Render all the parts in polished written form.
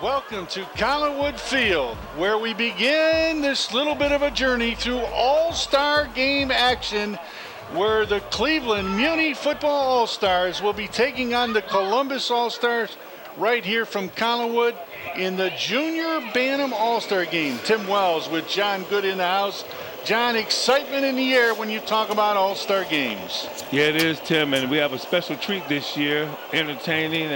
Welcome to Collinwood Field, where we begin this little bit of a journey through All-Star Game action, where the Cleveland Muni Football All-Stars will be taking on the Columbus All-Stars right here from Collinwood in the Junior Bantam All-Star Game. Tim Wells with John Good in the house. John, excitement in the air when you talk about All-Star Games. Yeah, it is, Tim, and we have a special treat this year, entertaining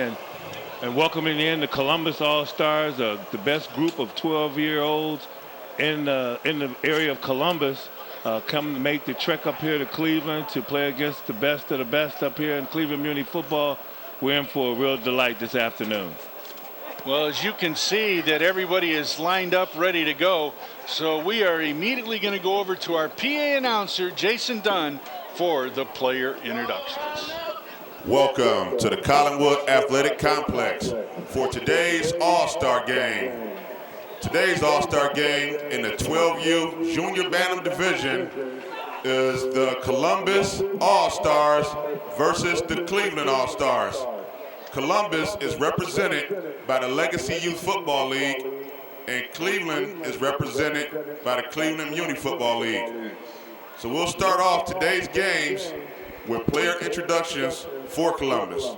and welcoming in the Columbus All-Stars, the best group of 12-year-olds in the area of Columbus, come to make the trek up here to Cleveland to play against the best of the best up here in Cleveland Muni football. We're in for a real delight this afternoon. Well, as you can see that everybody is lined up, ready to go. So we are immediately going to go over to our PA announcer, Jason Dunn, for the player introductions. Welcome to the Collinwood Athletic Complex for today's All-Star Game. Today's All-Star Game in the 12U Junior Bantam Division is the Columbus All-Stars versus the Cleveland All-Stars. Columbus is represented by the Legacy Youth Football League, and Cleveland is represented by the Cleveland Muni Football League. So we'll start off today's games with player introductions for Columbus.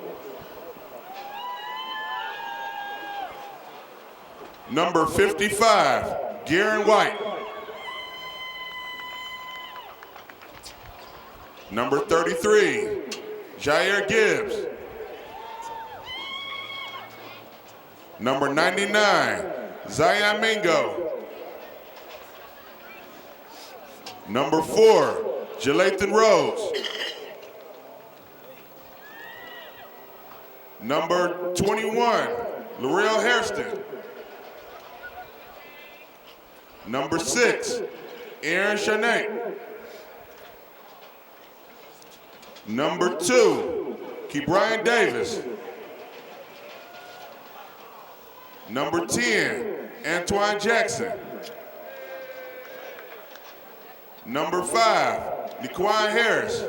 Number 55, Garen White. Number 33, Jair Gibbs. Number 99, Zion Mingo. Number 4, Jalathan Rose. Number 21, Laurel Hairston. Number 6, Aaron Shanae. Number 2, Kebrian Davis. Number 10, Antoine Jackson. Number 5, Niquan Harris.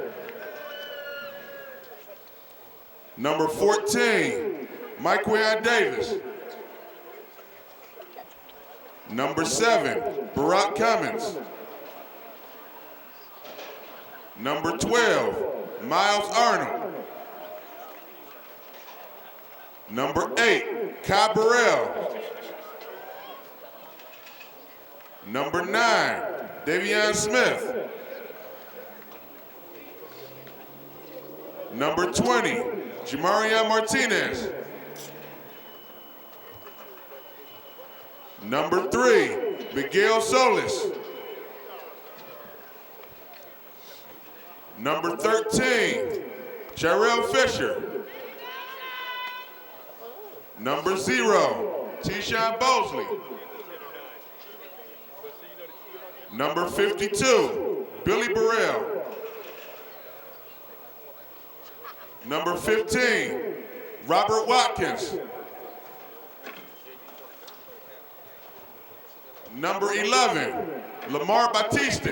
Number 14, Mikewayon Davis. Number 7, Barack Cummins. Number 12, Miles Arnold. Number 8, Kai Burrell. Number 9, Davion Smith. Number 20, Jamarian Martinez. Number 3, Miguel Solis. Number 13, Jarrell Fisher. Number 0, Tishawn Bosley. Number 52, Billy Burrell. Number 15, Robert Watkins. Number 11, Lamar Batista.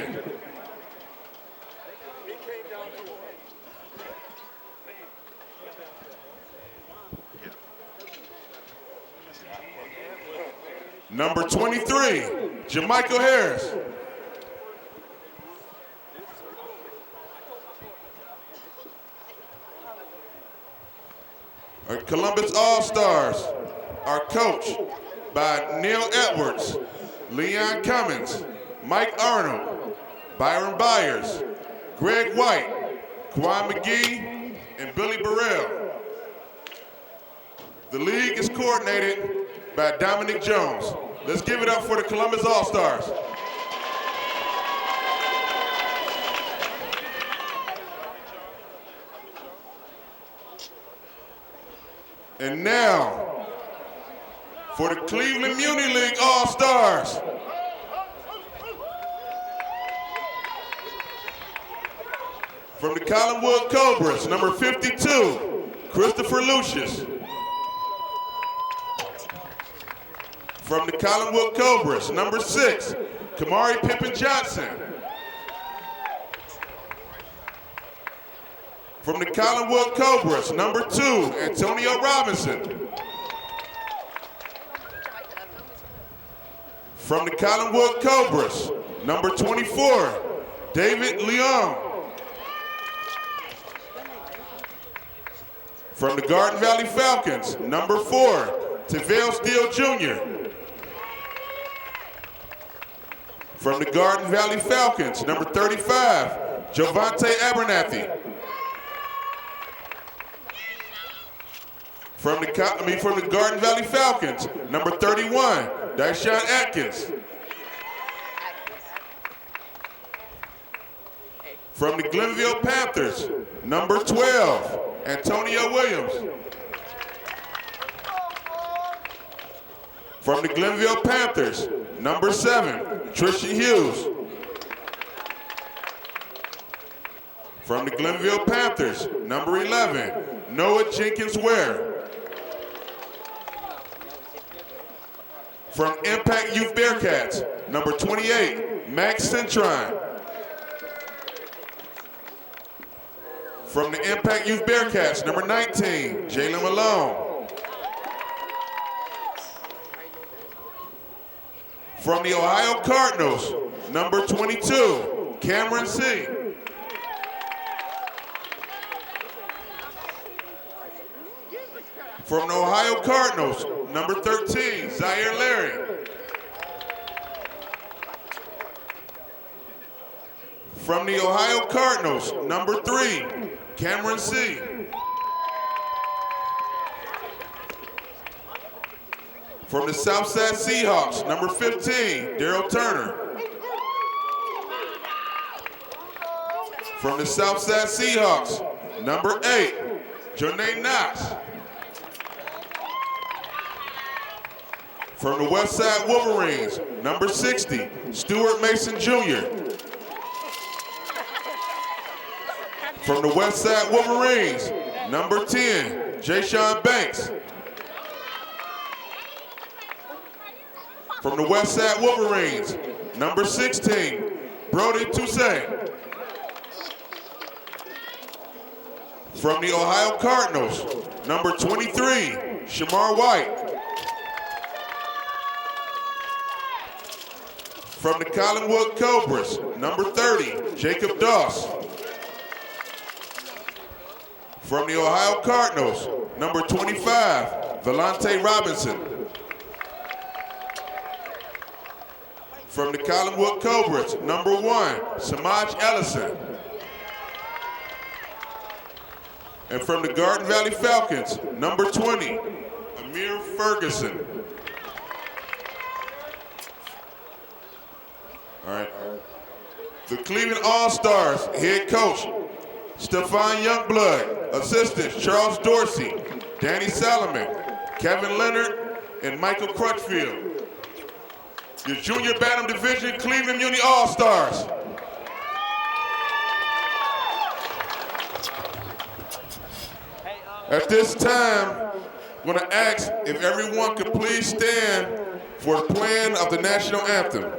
Number 23, Jamichael Harris. Our Columbus All-Stars are coached by Neil Edwards, Leon Cummins, Mike Arnold, Byron Byers, Greg White, Kwan McGee, and Billy Burrell. The league is coordinated by Dominic Jones. Let's give it up for the Columbus All-Stars. And now, for the Cleveland Muni League All-Stars. From the Collinwood Cobras, number 52, Christopher Lucius. From the Collinwood Cobras, number 6, Kamari Pippen Johnson. From the Collinwood Cobras, number 2, Antonio Robinson. From the Collinwood Cobras, number 24, David Leon. From the Garden Valley Falcons, number 4, Tavell Steele Jr. From the Garden Valley Falcons, number 35, Javante Abernathy. From the Garden Valley Falcons, number 31, Dyshawn Atkins. From the Glenville Panthers, number 12, Antonio Williams. From the Glenville Panthers, number 7, Trisha Hughes. From the Glenville Panthers, number 11, Noah Jenkins Ware. From Impact Youth Bearcats, number 28, Max Centron. From the Impact Youth Bearcats, number 19, Jalen Malone. From the Ohio Cardinals, number 22, Cameron C. From the Ohio Cardinals, number 13, Zaire Larry. From the Ohio Cardinals, number 3, Cameron C. From the Southside Seahawks, number 15, Daryl Turner. From the Southside Seahawks, number 8, Janae Knox. From the Westside Wolverines, number 60, Stuart Mason Jr. From the Westside Wolverines, number 10, Jayshawn Banks. From the Westside Wolverines, number 16, Brody Toussaint. From the Ohio Cardinals, number 23, Shamar White. From the Collinwood Cobras, number 30, Jacob Doss. From the Ohio Cardinals, number 25, Volante Robinson. From the Collinwood Cobras, number 1, Samaj Ellison. And from the Garden Valley Falcons, number 20, Amir Ferguson. All right. The Cleveland All-Stars head coach, Stephon Youngblood. Assistants, Charles Dorsey, Danny Salomon, Kevin Leonard, and Michael Crutchfield. Your Junior Bantam Division Cleveland Muni All-Stars. At this time, I'm going to ask if everyone could please stand for the playing of the national anthem.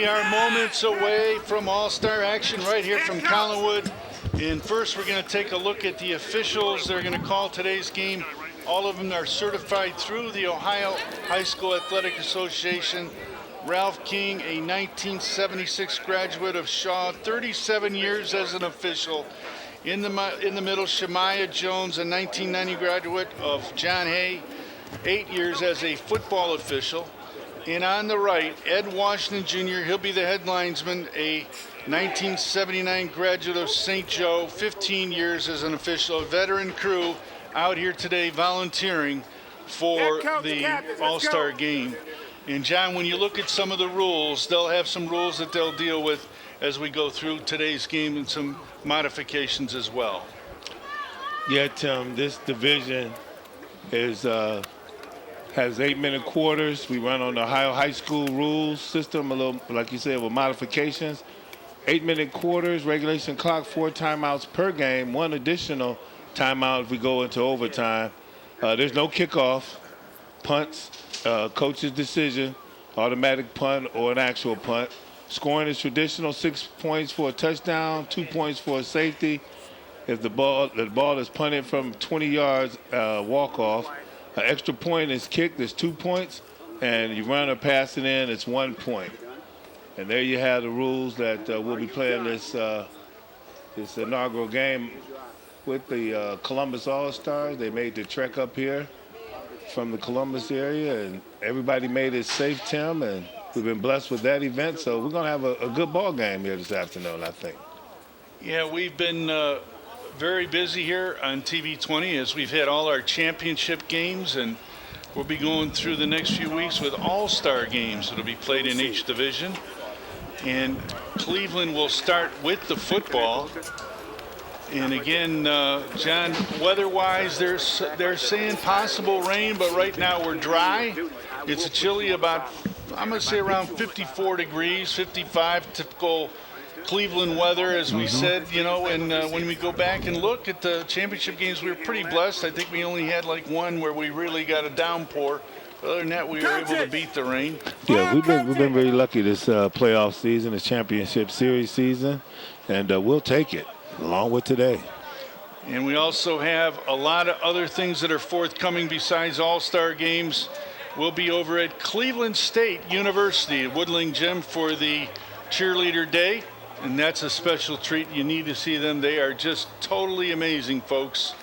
We are moments away from All-Star action right here from Collinwood. And first, we're going to take a look at the officials that are going to call today's game. All of them are certified through the Ohio High School Athletic Association. Ralph King, a 1976 graduate of Shaw, 37 years as an official. In the middle, Shemaiah Jones, a 1990 graduate of John Hay, 8 years as a football official. And on the right, Ed Washington Jr., he'll be the head linesman, a 1979 graduate of St. Joe, 15 years as an official, a veteran crew out here today volunteering for the All-Star game. And John, when you look at some of the rules, they'll have some rules that they'll deal with as we go through today's game and some modifications as well. Yeah, Tim, this division is has 8-minute quarters. We run on the Ohio High School rules system, a little, like you said, with modifications. 8-minute quarters, regulation clock, 4 timeouts per game, 1 additional timeout if we go into overtime. There's no kickoff, punts, coach's decision, automatic punt or an actual punt. Scoring is traditional, 6 points for a touchdown, 2 points for a safety. If the ball is punted from 20 yards, walk off. An extra point is kicked, it's 2 points, and you run or pass it in, it's 1 point. And there you have the rules that we'll be playing this inaugural game with the Columbus All-Stars. They made the trek up here from the Columbus area, and everybody made it safe, Tim, and we've been blessed with that event, so we're going to have a good ball game here this afternoon, I think. Yeah, we've been very busy here on TV 20 as we've had all our championship games, and we'll be going through the next few weeks with all-star games that'll be played in each division. And Cleveland will start with the football. And again, John, weather-wise, they're saying possible rain, but right now we're dry. It's chilly about, I'm going to say around 54 degrees, 55, typical Cleveland weather, as we said, you know. And when we go back and look at the championship games, we were pretty blessed. I think we only had like one where we really got a downpour. Other than that, we were able to beat the rain. Yeah, we've been very lucky this playoff season, this championship series season, and we'll take it along with today. And we also have a lot of other things that are forthcoming besides all-star games. We'll be over at Cleveland State University at Woodling Gym for the cheerleader day, and that's a special treat. You need to see them. They are just totally amazing, folks.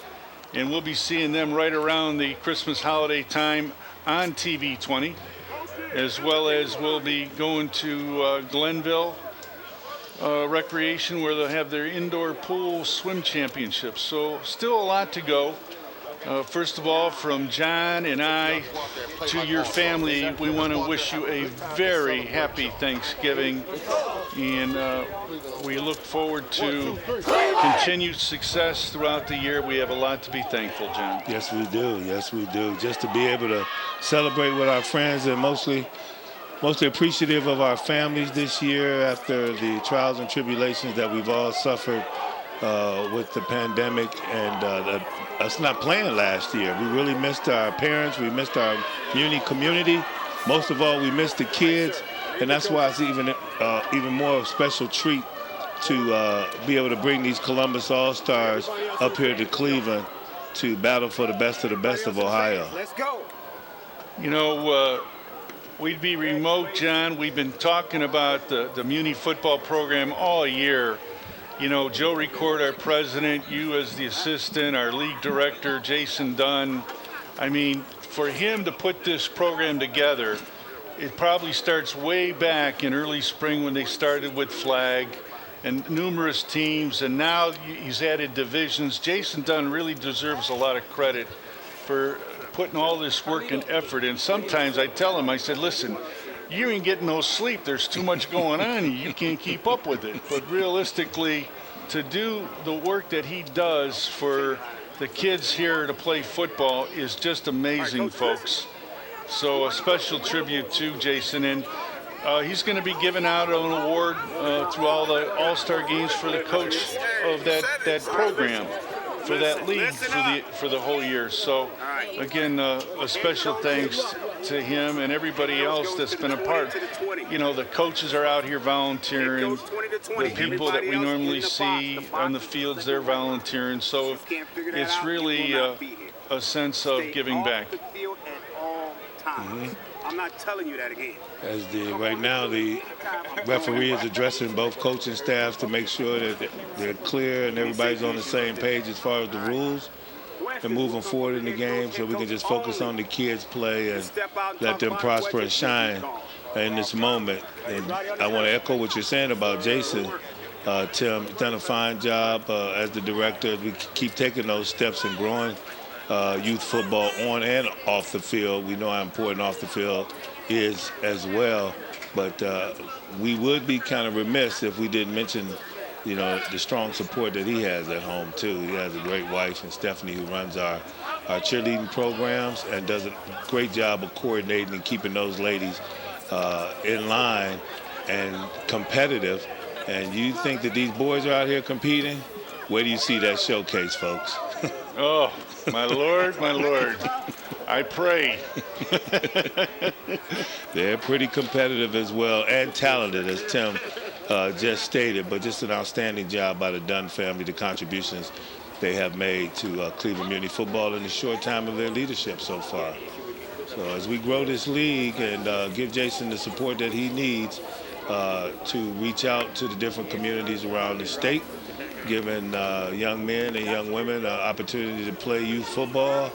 And we'll be seeing them right around the Christmas holiday time on TV 20, as well as we'll be going to Glenville Recreation, where they'll have their indoor pool swim championships. So still a lot to go. First of all, from John and I to your family, we want to wish you a very happy Thanksgiving, and we look forward to continued success throughout the year. We have a lot to be thankful, John. Yes, we do. Yes, we do. Just to be able to celebrate with our friends, and mostly appreciative of our families this year after the trials and tribulations that we've all suffered with the pandemic and us not playing last year. We really missed our parents. We missed our community. Most of all, we missed the kids, and that's why it's even more of a special treat to be able to bring these Columbus All-Stars up here to Cleveland to battle for the best of Ohio. Let's go. You know, we'd be remote, John. We've been talking about the Muni football program all year. You know, Joe Record, our president, you as the assistant, our league director, Jason Dunn. I mean, for him to put this program together, it probably starts way back in early spring when they started with flag and numerous teams, and now he's added divisions. Jason Dunn really deserves a lot of credit for putting all this work and effort in. Sometimes I tell him, I said, listen, you ain't getting no sleep. There's too much going on. You can't keep up with it. But realistically, to do the work that he does for the kids here to play football is just amazing, folks. So a special tribute to Jason. And he's going to be giving out an award through all the All-Star games for the coach of that program, for that league for the whole year. So again, a special thanks to him and everybody else that's been a part. You know, the coaches are out here volunteering. The people that we normally see on the fields, they're volunteering. So it's really a sense of giving back. I'm not telling you that again. As right now, the referee is addressing both coaching staffs to make sure that they're clear and everybody's on the same page as far as the rules and moving forward in the game, so we can just focus on the kids' play and let them prosper and shine in this moment. And I want to echo what you're saying about Jason. Tim, you've done a fine job as the director. We keep taking those steps and growing youth football on and off the field. We know how important off the field is as well, but we would be kind of remiss if we didn't mention, you know, the strong support that he has at home too. He has a great wife, and Stephanie, who runs our cheerleading programs and does a great job of coordinating and keeping those ladies in line and competitive. And you think that these boys are out here competing? Where do you see that showcase, folks? Oh, my Lord, my Lord. I pray. They're pretty competitive as well and talented, as Tim just stated, but just an outstanding job by the Dunn family, the contributions they have made to Cleveland Muni football in the short time of their leadership so far. So as we grow this league and give Jason the support that he needs to reach out to the different communities around the state, giving young men and young women an opportunity to play youth football,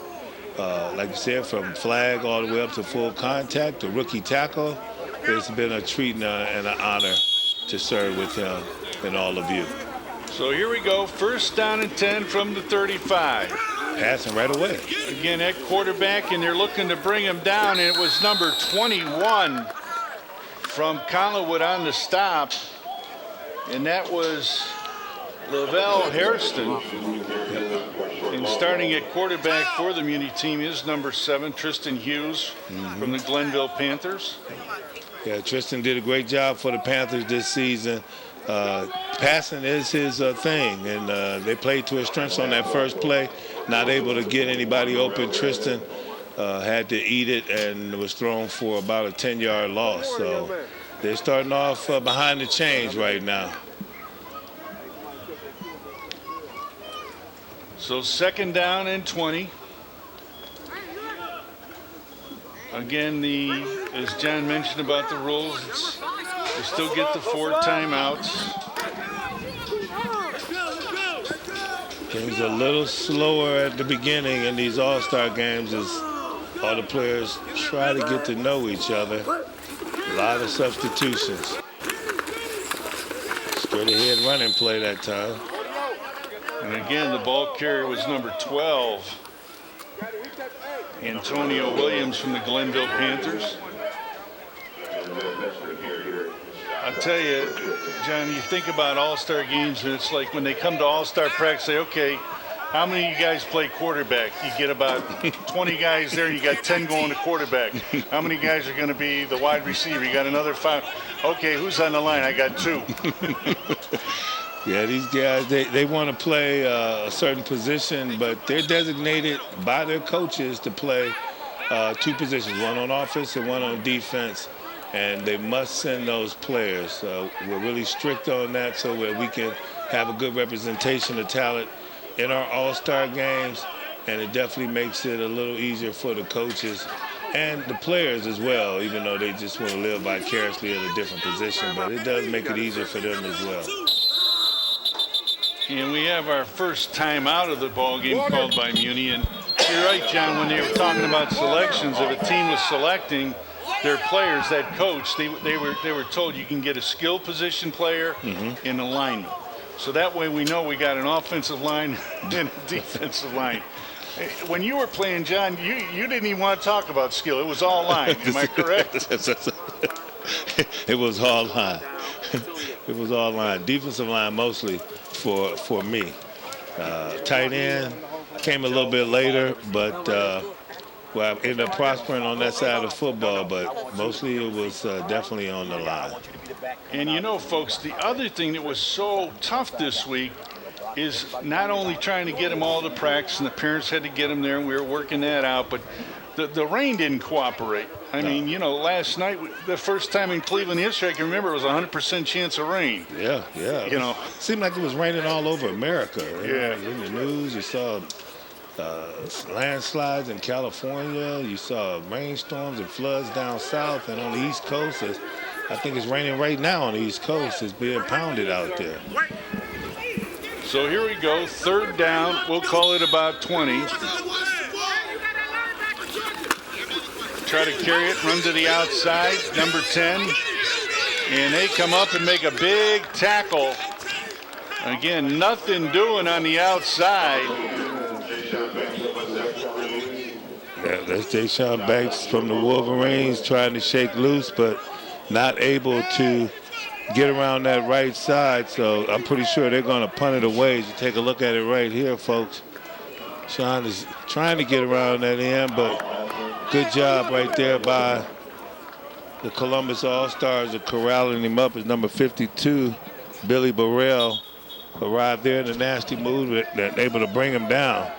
like you said, from flag all the way up to full contact, to rookie tackle. It's been a treat and an honor to serve with him and all of you. So here we go, 1st down and 10 from the 35. Passing right away. Again, at quarterback, and they're looking to bring him down, and it was number 21 from Collinwood on the stop, and that was Lavelle Hairston. And starting at quarterback for the Muni team is number 7, Tristan Hughes from the Glenville Panthers. Yeah, Tristan did a great job for the Panthers this season. Passing is his thing, and they played to his strengths on that first play. Not able to get anybody open. Tristan had to eat it and was thrown for about a 10-yard loss. So they're starting off behind the chains right now. So 2nd down and 20. Again, as John mentioned about the rules, we still get the 4 timeouts. Game's a little slower at the beginning in these all-star games as all the players try to get to know each other. A lot of substitutions. Straight ahead running play that time. And again, the ball carrier was number 12, Antonio Williams from the Glenville Panthers. I'll tell you, John, you think about all-star games, and it's like when they come to all-star practice, say, okay, how many of you guys play quarterback? You get about 20 guys there, and you got 10 going to quarterback. How many guys are going to be the wide receiver? You got another 5. Okay, who's on the line? I got 2. Yeah, these guys, they want to play a certain position, but they're designated by their coaches to play 2 positions, one on offense and one on defense, and they must send those players. We're really strict on that so that we can have a good representation of talent in our all-star games, and it definitely makes it a little easier for the coaches and the players as well, even though they just want to live vicariously in a different position, but it does make it easier for them as well. And we have our first time out of the ball game called by Muni. And you're right, John, when they were talking about selections, if a team was selecting their players, that coach, they were told you can get a skill position player and a lineman. So that way we know we got an offensive line and a defensive line. When you were playing, John, you didn't even want to talk about skill. It was all line. Am I correct? It was all line. It was all line. Defensive line mostly for me. Tight end came a little bit later, but I ended up prospering on that side of football, but mostly it was definitely on the line. And you know, folks, the other thing that was so tough this week is not only trying to get them all to practice, and the parents had to get them there, and we were working that out, but the rain didn't cooperate. I mean, you know, last night, the first time in Cleveland history I can remember, it was a 100% chance of rain. Yeah. You know. Seemed like it was raining all over America. Yeah. In the news, you saw landslides in California. You saw rainstorms and floods down south, and on the East Coast, I think it's raining right now on the East Coast. It's being pounded out there. So here we go, third down. We'll call it about 20. Try to carry it, run to the outside, number 10. And they come up and make a big tackle. Again, nothing doing on the outside. Yeah, that's Deshaun Banks from the Wolverines trying to shake loose, but not able to get around that right side. So I'm pretty sure they're going to punt it away. As you take a look at it right here, folks. Sean is trying to get around that end, but good job right there by the Columbus All-Stars of corralling him up. As number 52, Billy Burrell, arrived there in a nasty move that able to bring him down.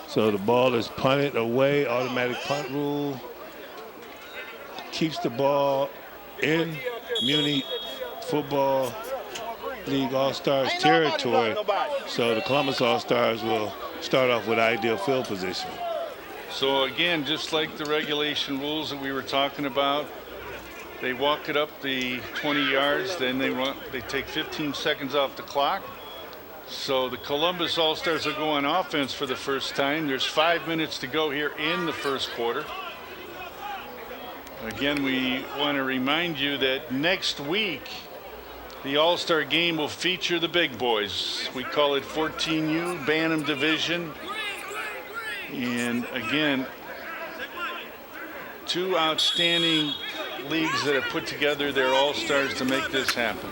So the ball is punted away, automatic punt rule. Keeps the ball in Muni Football League All-Stars territory. So the Columbus All-Stars will start off with ideal field position. So again, just like the regulation rules that we were talking about, they walk it up the 20 yards, then they take 15 seconds off the clock. So the Columbus All-Stars are going offense for the first time. There's 5 minutes to go here in the first quarter. Again, we want to remind you that next week, the All-Star game will feature the big boys. We call it 14U Bantam Division. And again, two outstanding leagues that have put together their All-Stars to make this happen.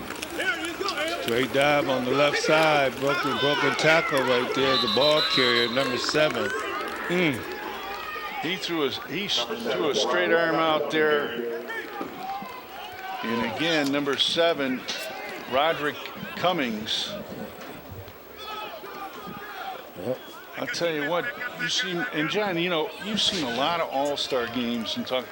Straight dive on the left side, broken tackle right there. The ball carrier, number 7. He threw a straight arm out there. And again, number 7, Roderick Cummings. Yep. I'll tell you what, you see, and John, you know, you've seen a lot of All-Star games and talk.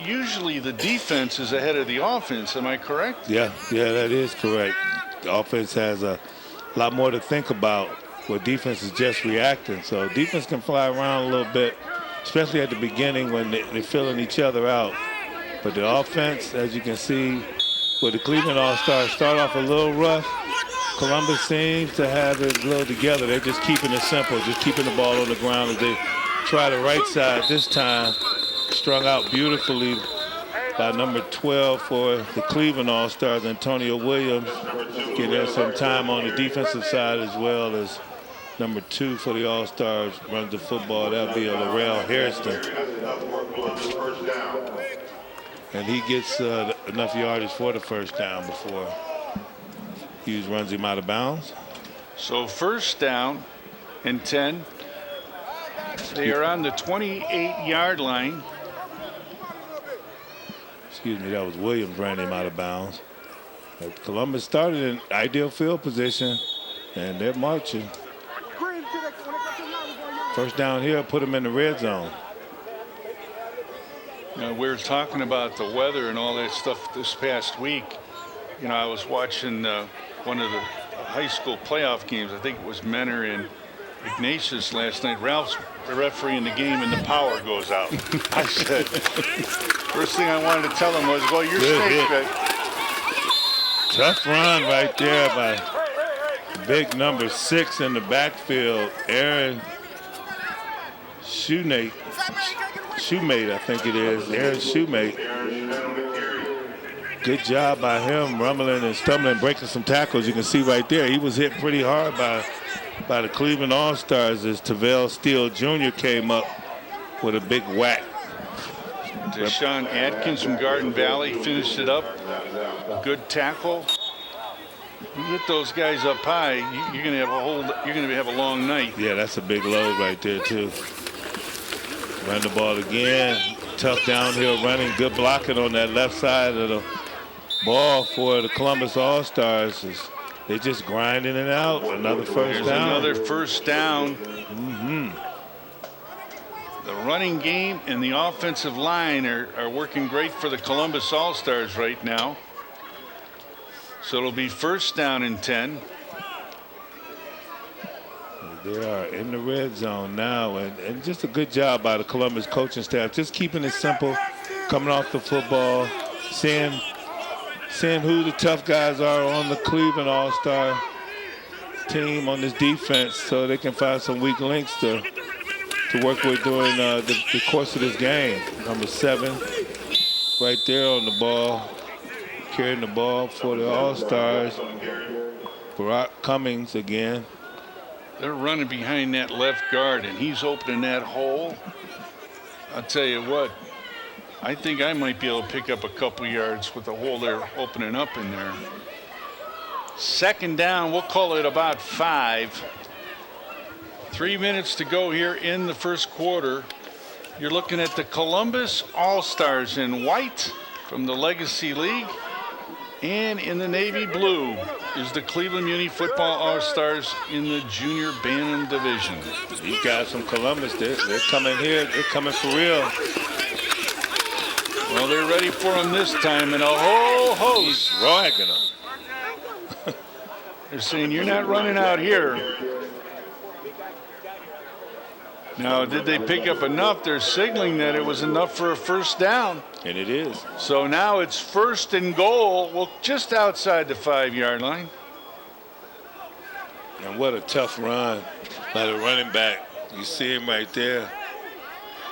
Usually the defense is ahead of the offense. Am I correct? Yeah, that is correct. The offense has a lot more to think about, where defense is just reacting. So defense can fly around a little bit, especially at the beginning when they're filling each other out. But the offense, as you can see, with the Cleveland All-Stars, start off a little rough. Columbus seems to have it a little together. They're just keeping it simple, just keeping the ball on the ground as they try the right side this time. Strung out beautifully by number 12 for the Cleveland All-Stars, Antonio Williams, getting some time on the defensive side, as well as number 2 for the All-Stars runs the football. That'll be Larrell Hairston. And he gets enough yardage for the first down before Hughes runs him out of bounds. So first down and 10. They are on the 28-yard line. Excuse me, that was Williams ran him out of bounds. But Columbus started in ideal field position, and they're marching. First down here, put them in the red zone. You know, we were talking about the weather and all that stuff this past week. You know, I was watching one of the high school playoff games. I think it was Menor and Ignatius last night. Ralph's refereeing the game and the power goes out. I said, first thing I wanted to tell him was, well, you're safe, bet. Tough run right there by big number 6 in the backfield, Aaron Shoemate, I think it is, Aaron Shoemate. Good job by him, rumbling and stumbling, breaking some tackles. You can see right there, he was hit pretty hard by the Cleveland All-Stars as Tavell Steele Jr. came up with a big whack. Deshaun Atkins from Garden Valley finished it up. Good tackle. You get those guys up high, you're going to have a long night. Yeah, that's a big load right there too. Run the ball again. Tough downhill running. Good blocking on that left side of the ball for the Columbus All-Stars. As They're just grinding it out. Another first There's down. another first down. The running game and the offensive line are working great for the Columbus All-Stars right now. So it'll be first down and 10. They are in the red zone now, and just a good job by the Columbus coaching staff, just keeping it simple, coming off the football, seeing who the tough guys are on the Cleveland All-Star team on this defense, so they can find some weak links to work with during the course of this game. Number 7, right there on the ball, carrying the ball for the All-Stars. Barack Cummings again. They're running behind that left guard, and he's opening that hole. I'll tell you what, I think I might be able to pick up a couple yards with the hole they're opening up in there. Second down, we'll call it about 5. 3 minutes to go here in the first quarter. You're looking at the Columbus All-Stars in white from the Legacy League, and in the navy blue is the Cleveland Muni Football All-Stars in the Junior Bantam Division. These guys from Columbus, they're coming here. They're coming for real. Well, they're ready for him this time, and a whole host. He's ragging them. They're saying, you're not running out here. Now, did they pick up enough? They're signaling that it was enough for a first down. And it is. So now it's first and goal, well, just outside the 5-yard line. And what a tough run by the running back. You see him right there,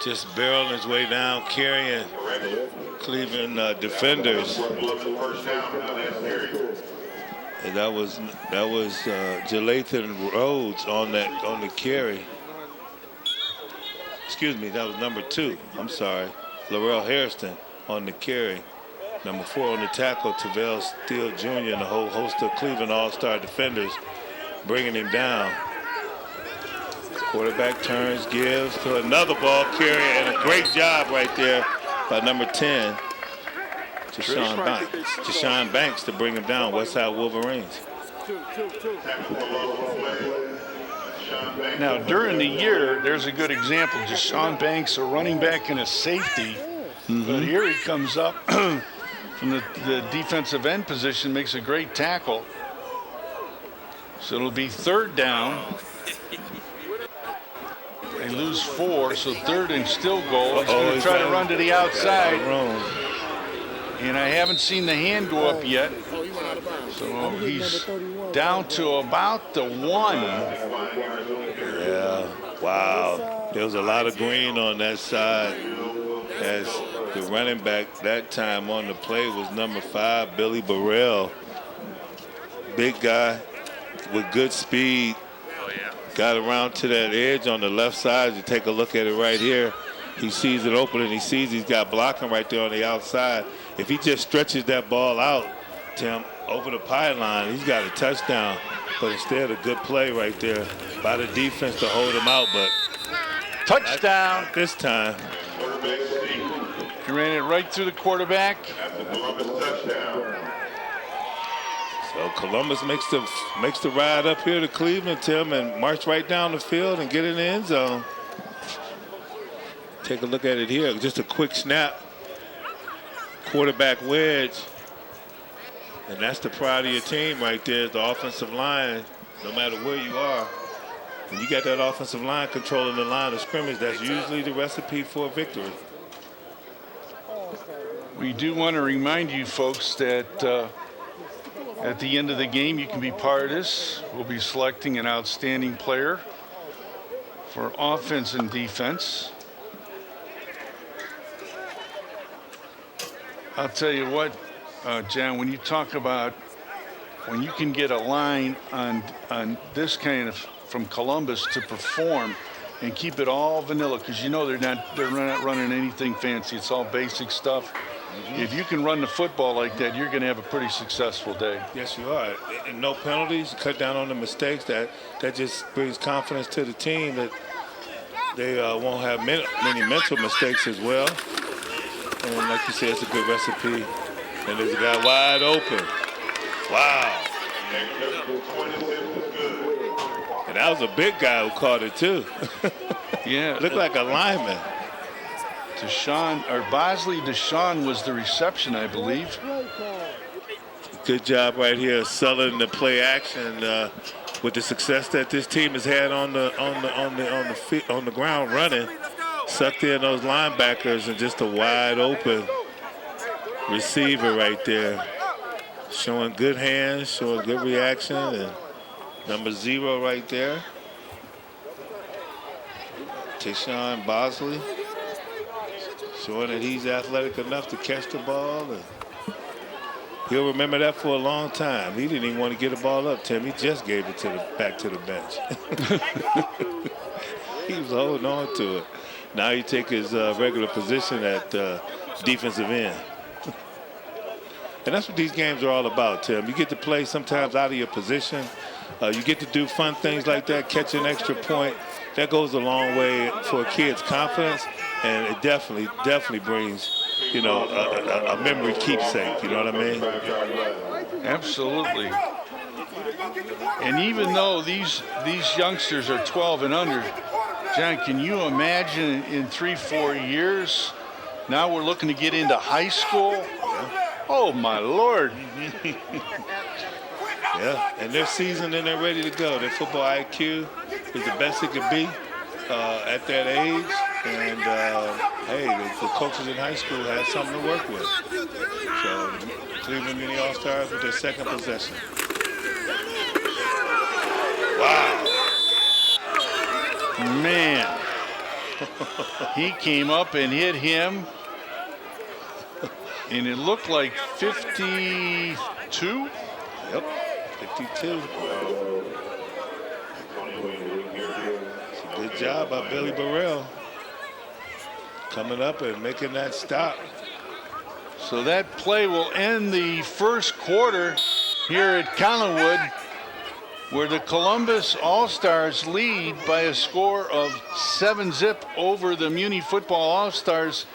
just barreling his way down, carrying Cleveland defenders. And that was Jalathan Rhodes on the carry. Excuse me, that was number 2. I'm sorry. Laurel Hairston on the carry. Number 4 on the tackle, Tavell Steele Jr. and a whole host of Cleveland All-Star defenders bringing him down. Quarterback turns, gives to another ball carrier, and a great job right there by number 10, Jashawn Banks, to bring him down. Westside Wolverines. Now, during the year, there's a good example. Jashawn Banks, a running back and a safety. But here he comes up from the defensive end position, makes a great tackle. So it'll be third down. They lose 4, so third and still goal. He's going to try to run to the outside. And I haven't seen the hand go up yet. So he's down to about the 1. Yeah, wow. There was a lot of green on that side, as the running back that time on the play was number 5, Billy Burrell. Big guy with good speed. Got around to that edge on the left side. You take a look at it right here. He sees it open, and he sees he's got blocking right there on the outside. If he just stretches that ball out, Tim, over the pylon, he's got a touchdown. But instead, a good play right there by the defense to hold him out. But touchdown not this time. He ran it right through the quarterback. So Columbus makes the ride up here to Cleveland, Tim, and march right down the field and get in the end zone. Take a look at it here. Just a quick snap. Quarterback wedge. And that's the pride of your team right there, the offensive line, no matter where you are. When you got that offensive line controlling the line of scrimmage, that's usually the recipe for a victory. We do want to remind you folks that at the end of the game, you can be part of this. We'll be selecting an outstanding player for offense and defense. I'll tell you what, John, when you talk about when you can get a line on this kind of from Columbus to perform and keep it all vanilla, because you know they're not running anything fancy. It's all basic stuff. If you can run the football like that, you're going to have a pretty successful day. Yes, you are. And no penalties, cut down on the mistakes. That just brings confidence to the team that they won't have many mental mistakes as well. And like you said, it's a good recipe. And there's a guy wide open. Wow. And that was a big guy who caught it too. Yeah. Looked like a lineman. Bosley Deshaun was the reception, I believe. Good job right here selling the play action with the success that this team has had on the ground running. Sucked in those linebackers and just a wide open receiver right there. Showing good hands, showing good reaction, and number 0 right there. Tayshawn Bosley showing that he's athletic enough to catch the ball. And he'll remember that for a long time. He didn't even want to get the ball up, Tim. He just gave it back to the bench. He was holding on to it. Now he take his regular position at defensive end. And that's what these games are all about, Tim. You get to play sometimes out of your position. You get to do fun things like that, catch an extra point. That goes a long way for a kid's confidence, and it definitely brings, you know, a memory keepsake. You know what I mean? Absolutely. And even though these youngsters are 12 and under, John, can you imagine in 3-4 years? Now we're looking to get into high school. Oh my Lord. Yeah, and they're seasoned and they're ready to go. Their football IQ is the best it could be at that age. And hey, the coaches in high school had something to work with. So Cleveland Muni All-Stars with their second possession. Wow. Man. He came up and hit him. And it looked like 52. Yep, 52. Good job by Billy Burrell. Coming up and making that stop. So that play will end the first quarter here at Collinwood, where the Columbus All-Stars lead by a score of 7-0 over the Muni Football All-Stars.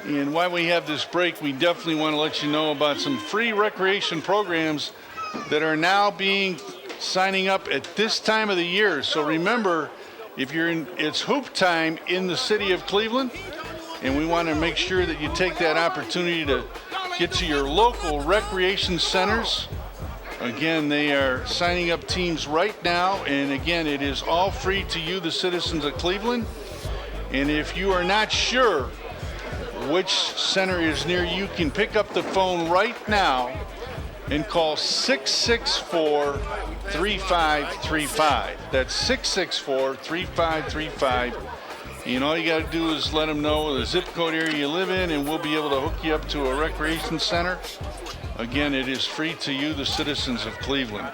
And while we have this break, we definitely want to let you know about some free recreation programs that are now signing up at this time of the year. So remember, it's hoop time in the city of Cleveland, and we want to make sure that you take that opportunity to get to your local recreation centers. Again, they are signing up teams right now, and again, it is all free to you, the citizens of Cleveland. And if you are not sure which center is near you, can pick up the phone right now and call 664-3535. That's 664-3535. And all you got to do is let them know the zip code area you live in, and we'll be able to hook you up to a recreation center. Again, it is free to you, the citizens of Cleveland.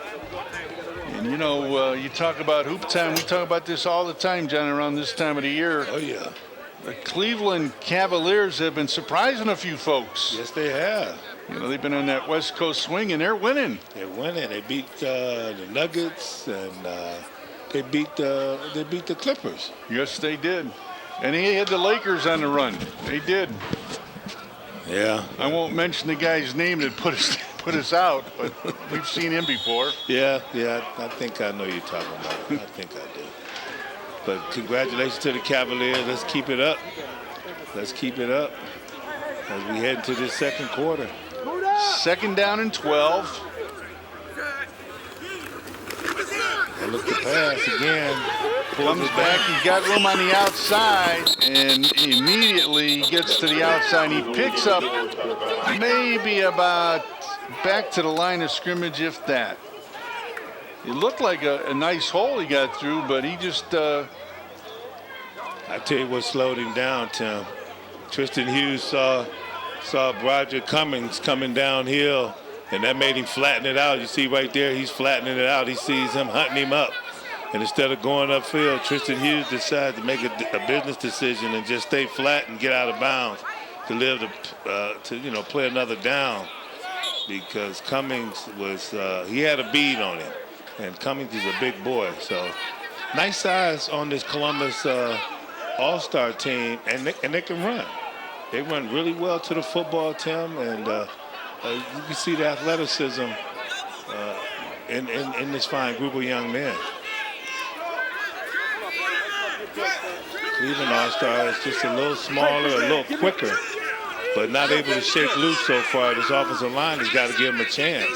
And you know, you talk about hoop time. We talk about this all the time, John, around this time of the year. Oh, yeah. The Cleveland Cavaliers have been surprising a few folks. Yes, they have. You know, they've been on that West Coast swing, and they're winning. They're winning. They beat the Nuggets, and they beat the Clippers. Yes, they did. And they had the Lakers on the run. They did. Yeah. I won't mention the guy's name that put us out, but we've seen him before. Yeah. I think I know you're talking about. I think I do. But congratulations to the Cavaliers. Let's keep it up. Let's keep it up as we head into this second quarter. Second down and 12. And look to pass again. Comes back. He's got room on the outside, and immediately gets to the outside. He picks up maybe about back to the line of scrimmage, if that. It looked like a nice hole he got through, but he just... I tell you what slowed him down, Tim. Tristan Hughes saw Broderick Cummings coming downhill, and that made him flatten it out. You see right there, he's flattening it out. He sees him hunting him up. And instead of going upfield, Tristan Hughes decided to make a business decision and just stay flat and get out of bounds to play another down, because Cummings was he had a bead on him, and Cummings is a big boy. So nice size on this Columbus All-Star team, and they can run. They run really well to the football, Tim, and you can see the athleticism in this fine group of young men. Cleveland All-Star is just a little smaller, a little quicker, but not able to shake loose so far. This offensive line has got to give him a chance.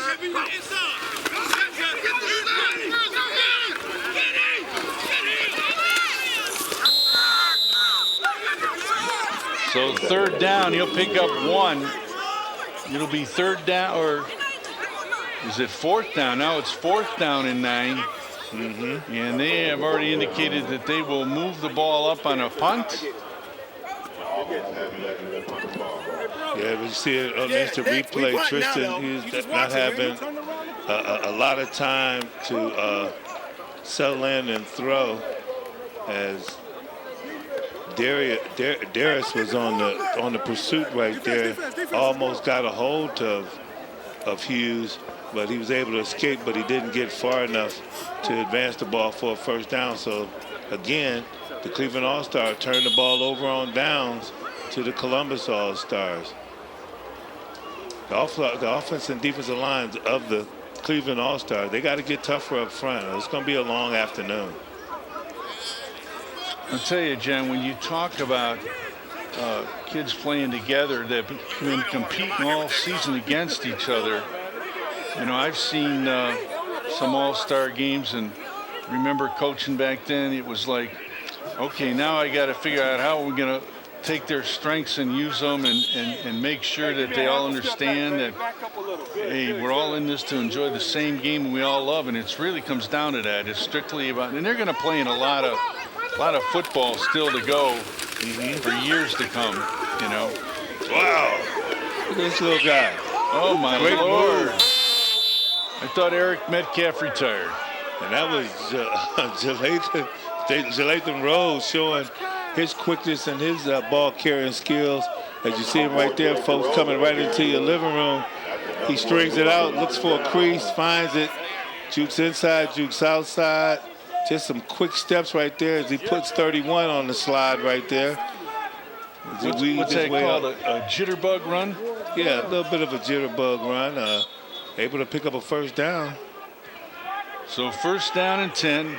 So third down, he'll pick up one. It'll be third down, or is it fourth down? Now it's fourth down and 9. And they have already indicated that they will move the ball up on a punt. Yeah, we see it on instant replay. Tristan, he's not having a lot of time to settle in and throw, as Darius was on the pursuit right there, almost got a hold of Hughes, but he was able to escape, but he didn't get far enough to advance the ball for a first down. So again, the Cleveland All-Star turned the ball over on downs to the Columbus All-Stars. The offense and defensive lines of the Cleveland All-Stars, they got to get tougher up front. It's going to be a long afternoon. I'll tell you, Jen, when you talk about kids playing together that have been competing all season against each other, you know, I've seen some all-star games, and remember coaching back then, it was like, okay, now I got to figure out how we're going to take their strengths and use them and make sure that they all understand that, hey, we're all in this to enjoy the same game and we all love, and it really comes down to that. It's strictly about, and they're going to play in a lot of football still to go for years to come, you know. Wow, look at this little guy. Oh, my Great Lord. move. I thought Eric Metcalf retired. And that was Jalatham Rose showing his quickness and his ball carrying skills. As you see him right there, folks, coming right into your living room. He strings it out, looks for a crease, finds it, jukes inside, jukes outside. Just some quick steps right there as he puts 31 on the slide right there. What's that called, a jitterbug run? Yeah, a little bit of a jitterbug run. Able to pick up a first down. So first down and 10.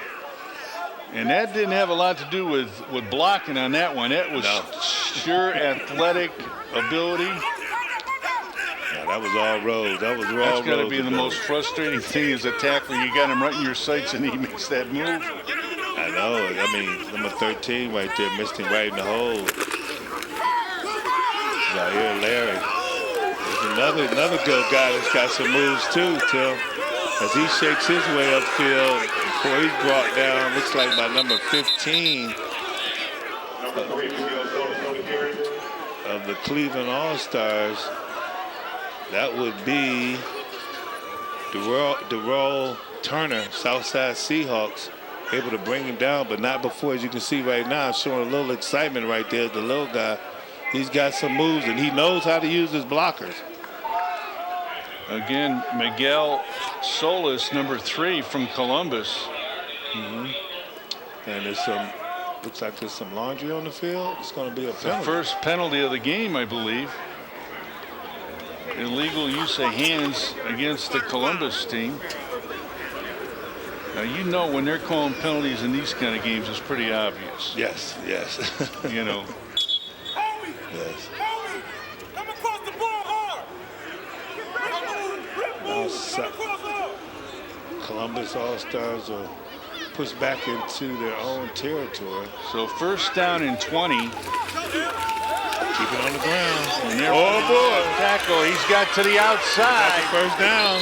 And that didn't have a lot to do with blocking on that one. That was sure athletic ability. Yeah, that was all Rose. That was raw. That's got to be the most frustrating thing as a tackler. You got him right in your sights and he makes that move. I know. I mean, number 13 right there missed him right in the hole. Zaire Larry. There's another good guy that's got some moves too, Tim. As he shakes his way upfield before he's brought down, looks like by number 15 of the Cleveland All-Stars. That would be Darrell Turner, Southside Seahawks, able to bring him down, but not before, as you can see right now, showing a little excitement right there. The little guy, he's got some moves, and he knows how to use his blockers. Again, Miguel Solis, number 3 from Columbus. And there's some, looks like there's some laundry on the field. It's going to be a penalty. The first penalty of the game, I believe. Illegal use of hands against the Columbus team. Now, you know when they're calling penalties in these kind of games, it's pretty obvious. Yes, yes. You know. Yes. Columbus All-Stars are pushed back into their own territory. So first down and 20. Keep it on the ground. And oh boy, tackle. He's got to the outside. First down.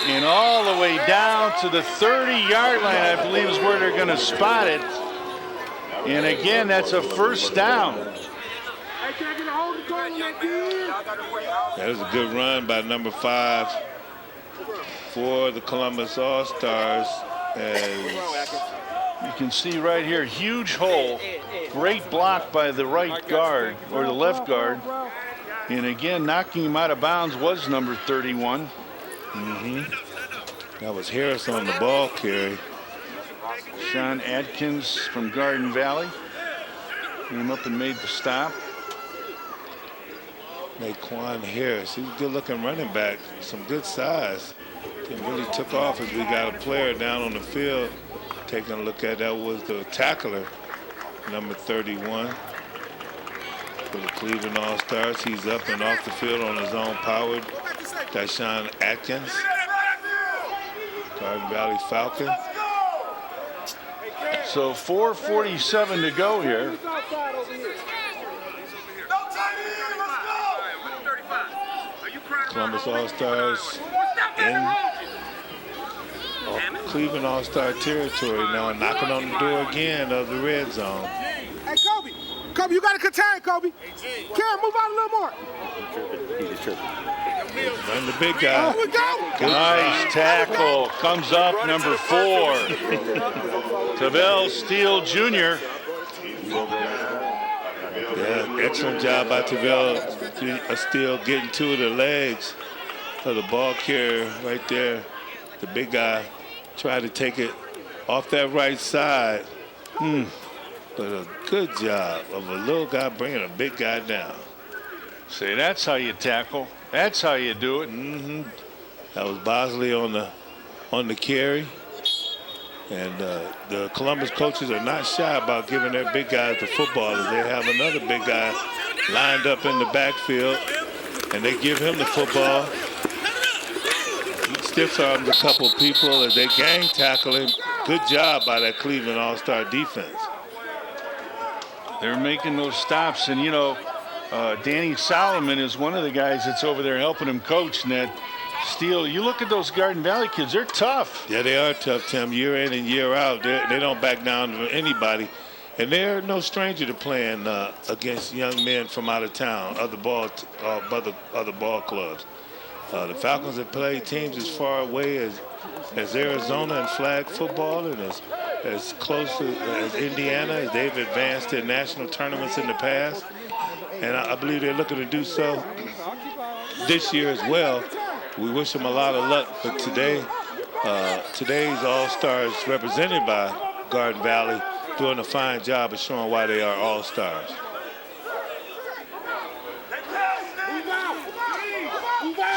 And all the way down to the 30-yard line, I believe, is where they're going to spot it. And again, that's a first down. That was a good run by number 5 for the Columbus All-Stars. You can see right here, huge hole. Great block by the right guard, or the left guard. And again, knocking him out of bounds was number 31. That was Harris on the ball carry. Sean Atkins from Garden Valley came up and made the stop. Naquan Harris, he's a good-looking running back, some good size. It really took off as we got a player down on the field. Taking a look at that was the tackler, number 31 for the Cleveland All-Stars. He's up and off the field on his own power. Deshaun Atkins, Garden Valley Falcon. So 4:47 to go here. Columbus All-Stars in Cleveland All-Star territory now, knocking on the door again of the red zone. Hey, Kobe. Kobe, you got to contain, Kobe. Karen, move out a little more. Run the big guy. Oh, we go. Nice tackle. Comes up, number 4. Tavell Steele Jr. Yeah, excellent job by Tavell Steele getting to the legs of the ball carrier right there. The big guy tried to take it off that right side. But a good job of a little guy bringing a big guy down. See, that's how you tackle. That's how you do it. That was Bosley on the carry. And the Columbus coaches are not shy about giving their big guys the football. As they have another big guy lined up in the backfield, and they give him the football. He stiff arms a couple people as they gang tackle him. Good job by that Cleveland All-Star defense. They're making those stops, and you know, Danny Solomon is one of the guys that's over there helping him coach. And that Steele, you look at those Garden Valley kids, they're tough. Yeah, they are tough, Tim. Year in and year out, they don't back down to anybody. And they're no stranger to playing against young men from out of town, other ball clubs. The Falcons have played teams as far away as Arizona in flag football, and as close as Indiana, as they've advanced in national tournaments in the past. And I believe they're looking to do so this year as well. We wish them a lot of luck, but today's All-Stars represented by Garden Valley doing a fine job of showing why they are All-Stars.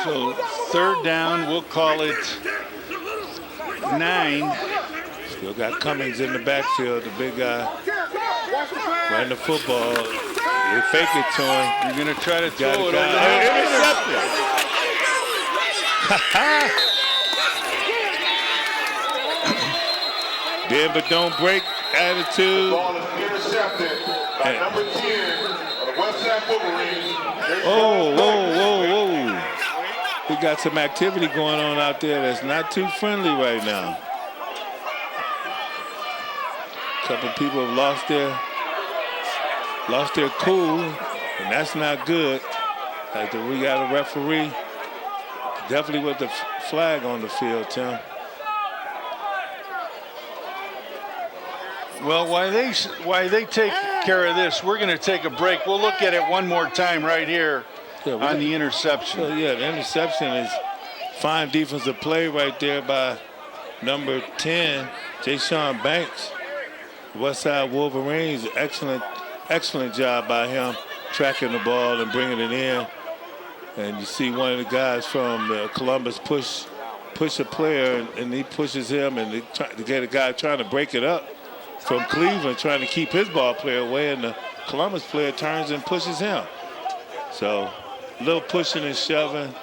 So 3rd down, we'll call it 9. Still got Cummings in the backfield, the big guy. Ran the football. They fake it to him. You're going to try to throw it over there. Intercepted. Bend but don't break attitude. Ball is intercepted by number 10 of the Westside Wolverines. Whoa. We got some activity going on out there that's not too friendly right now. A couple people have lost their cool, and that's not good. We got a referee definitely with the flag on the field, Tim. Well, while they take care of this, we're going to take a break. We'll look at it one more time right here on the interception. So, yeah, the interception is fine defensive play right there by number 10, Jayshawn Banks. Westside Wolverines, excellent job by him tracking the ball and bringing it in. And you see one of the guys from Columbus push a player, and he pushes him, and they get a guy trying to break it up from Cleveland, trying to keep his ball player away, and the Columbus player turns and pushes him. So a little pushing and shoving,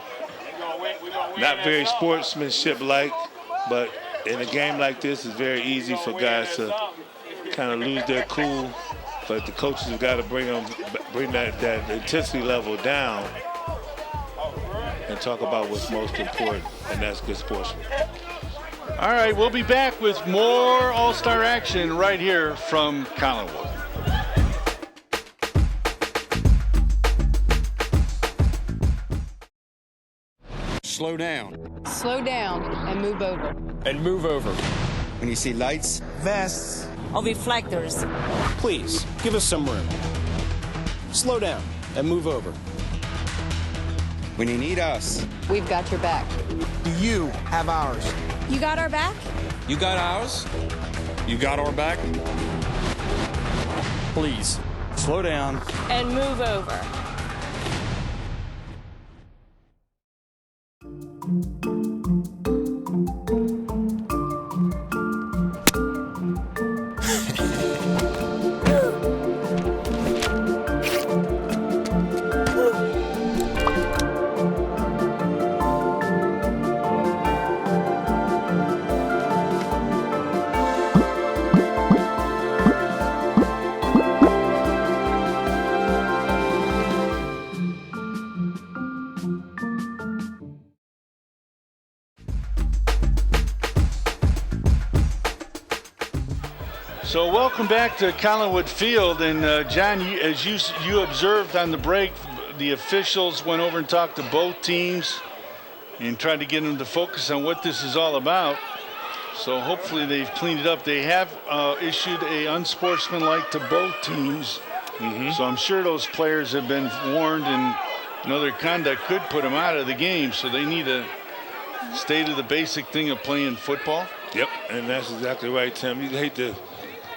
not very sportsmanship-like, but in a game like this, it's very easy for guys to kind of lose their cool. But the coaches have got to bring that intensity level down and talk about what's most important, and that's good sportsmanship. All right, we'll be back with more All-Star action right here from Collinwood. Slow down. Slow down and move over. And move over. When you see lights, vests, or reflectors, please give us some room. Slow down and move over. When you need us, we've got your back. Do you have ours? You got our back? You got ours? You got our back? Please, slow down. And move over. So welcome back to Collinwood Field, and John, as you observed on the break, the officials went over and talked to both teams and tried to get them to focus on what this is all about. So hopefully they've cleaned it up. They have issued a unsportsmanlike to both teams. So I'm sure those players have been warned, and their conduct could put them out of the game. So they need to stay to the basic thing of playing football. Yep, and that's exactly right, Tim. You hate to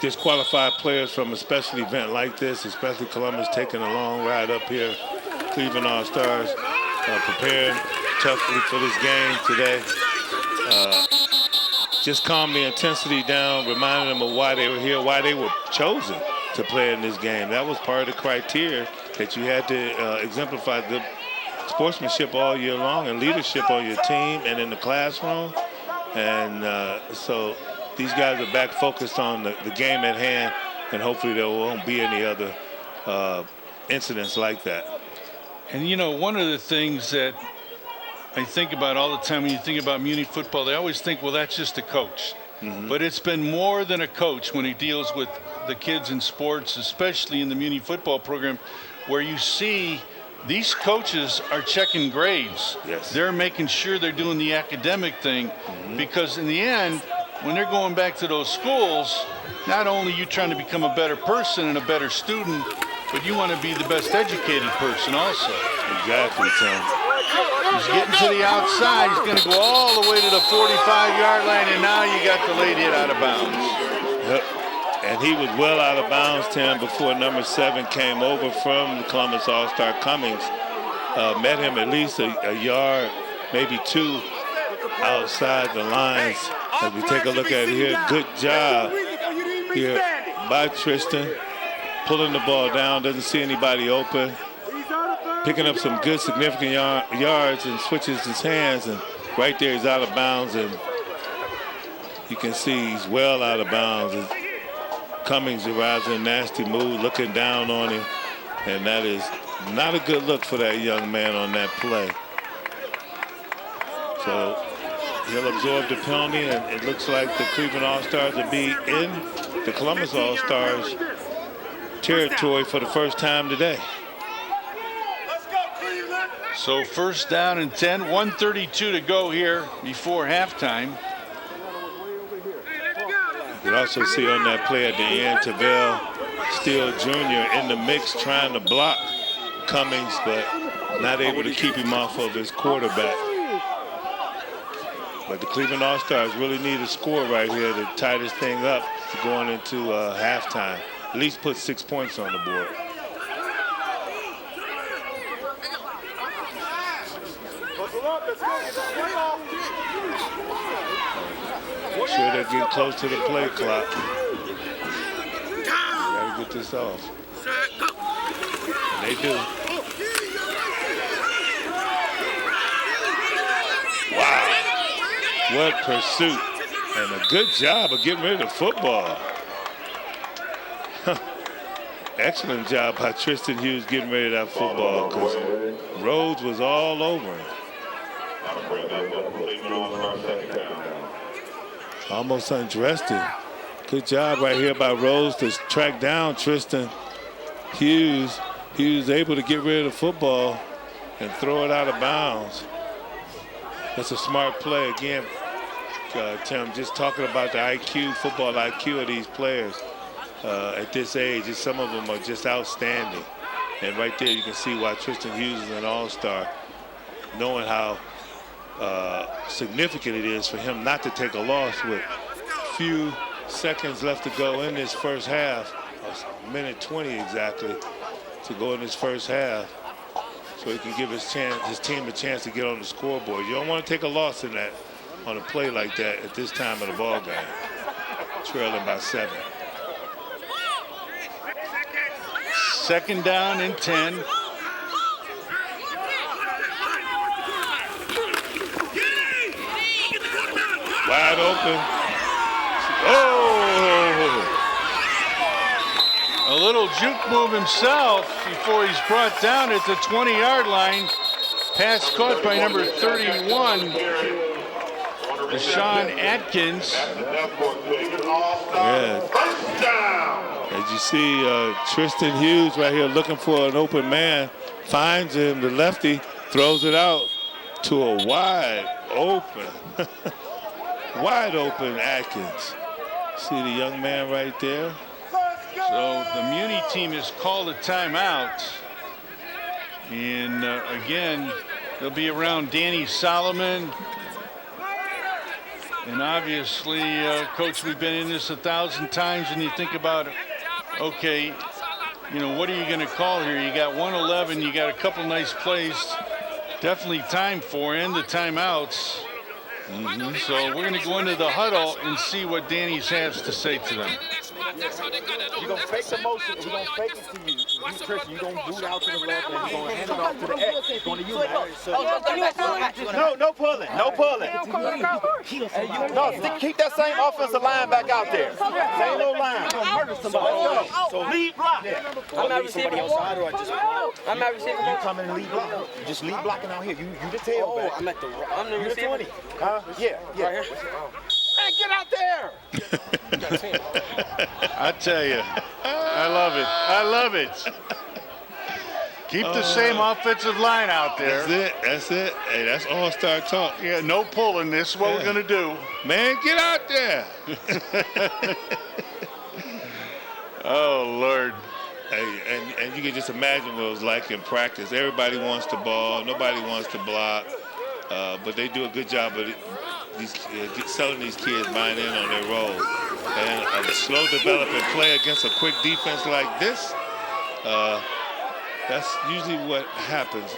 disqualify players from a special event like this, especially Columbus taking a long ride up here. Cleveland All-Stars preparing toughly for this game today. Just calm the intensity down, reminding them of why they were here, why they were chosen to play in this game. That was part of the criteria, that you had to exemplify good sportsmanship all year long and leadership on your team and in the classroom. And so these guys are back focused on the game at hand, and hopefully there won't be any other incidents like that. And one of the things that I think about all the time when you think about Muni football, they always think, well, that's just a coach. But it's been more than a coach when he deals with the kids in sports, especially in the Muni football program, where you see these coaches are checking grades. Yes. They're making sure they're doing the academic thing, because in the end, when they're going back to those schools, not only are you trying to become a better person and a better student, but you want to be the best educated person also. Exactly, Tim. He's getting to the outside. He's going to go all the way to the 45-yard line, and now you got the late hit out of bounds. Yep. And he was well out of bounds, Tim, before number 7 came over from the Columbus All-Star Cummings. Met him at least a yard, maybe 2 outside the lines. As we take a look at it here, good job here by Tristan. Pulling the ball down, doesn't see anybody open. Picking up some good significant yards and switches his hands, and right there he's out of bounds, and you can see he's well out of bounds. Cummings arrives in a nasty mood, looking down on him, and that is not a good look for that young man on that play. So he'll absorb the penalty, and it looks like the Cleveland All-Stars will be in the Columbus All-Stars territory for the first time today. So first down and 10, 1:32 to go here before halftime. You can also see on that play at the end, Tavell Steele Jr. in the mix trying to block Cummings, but not able to keep him off of his quarterback. But the Cleveland All-Stars really need a score right here to tie this thing up going into halftime. At least put 6 points on the board. Sure they're getting close to the play clock. Gotta get this off. And they do. Wow. What pursuit. And a good job of getting rid of the football. Excellent job by Tristan Hughes getting rid of that football, because Rhodes was all over him. Almost undressed him. Good job right here by Rhodes to track down Tristan Hughes. He was able to get rid of the football and throw it out of bounds. That's a smart play. Again, Tim, just talking about the IQ, football IQ of these players at this age. Some of them are just outstanding. And right there you can see why Tristan Hughes is an all-star, knowing how significant it is for him not to take a loss with few seconds left to go in this first half, a minute 20 exactly to go in this first half, so he can give his team a chance to get on the scoreboard. You don't want to take a loss in that, on a play like that at this time of the ball game, trailing by 7. Second down and 10. Wide open. Oh! A little juke move himself before he's brought down at the 20-yard line. Pass caught by number 31, Deshaun Atkins. Yeah. As you see, Tristan Hughes right here looking for an open man. Finds him, the lefty, throws it out to a wide open Atkins. See the young man right there? So the Muni team has called a timeout. And again, they'll be around Danny Solomon. And obviously, Coach, we've been in this 1,000 times, and you think about, okay, you know, what are you going to call here? You got 111, you got a couple nice plays. Definitely time for end the timeouts. So we're going to go into the huddle and see what Danny's has to say to them. You're going to fake the motion. We're going to fake it to you. You, Tristan, you're going to boot out to the left, and you're going to hand it off to the X. It's going to you, No pulling. No pulling. No, keep that same offensive line back out there. Same little line. So lead block. I'm not receiving outside, or I just I'm not receiving. You come in and lead block. Just lead blocking out here. You the tailback. I'm the receiver. Yeah. Right here. Man, get out there! I tell you, I love it. I love it. Keep the same offensive line out there. That's it. Hey, that's all-star talk. Yeah, no pulling. This is what we're going to do. Man, get out there. Oh, Lord. Hey, and you can just imagine what it was like in practice. Everybody wants the ball. Nobody wants to block. But they do a good job of selling these kids buying in on their role. And a slow developing play against a quick defense like this, that's usually what happens.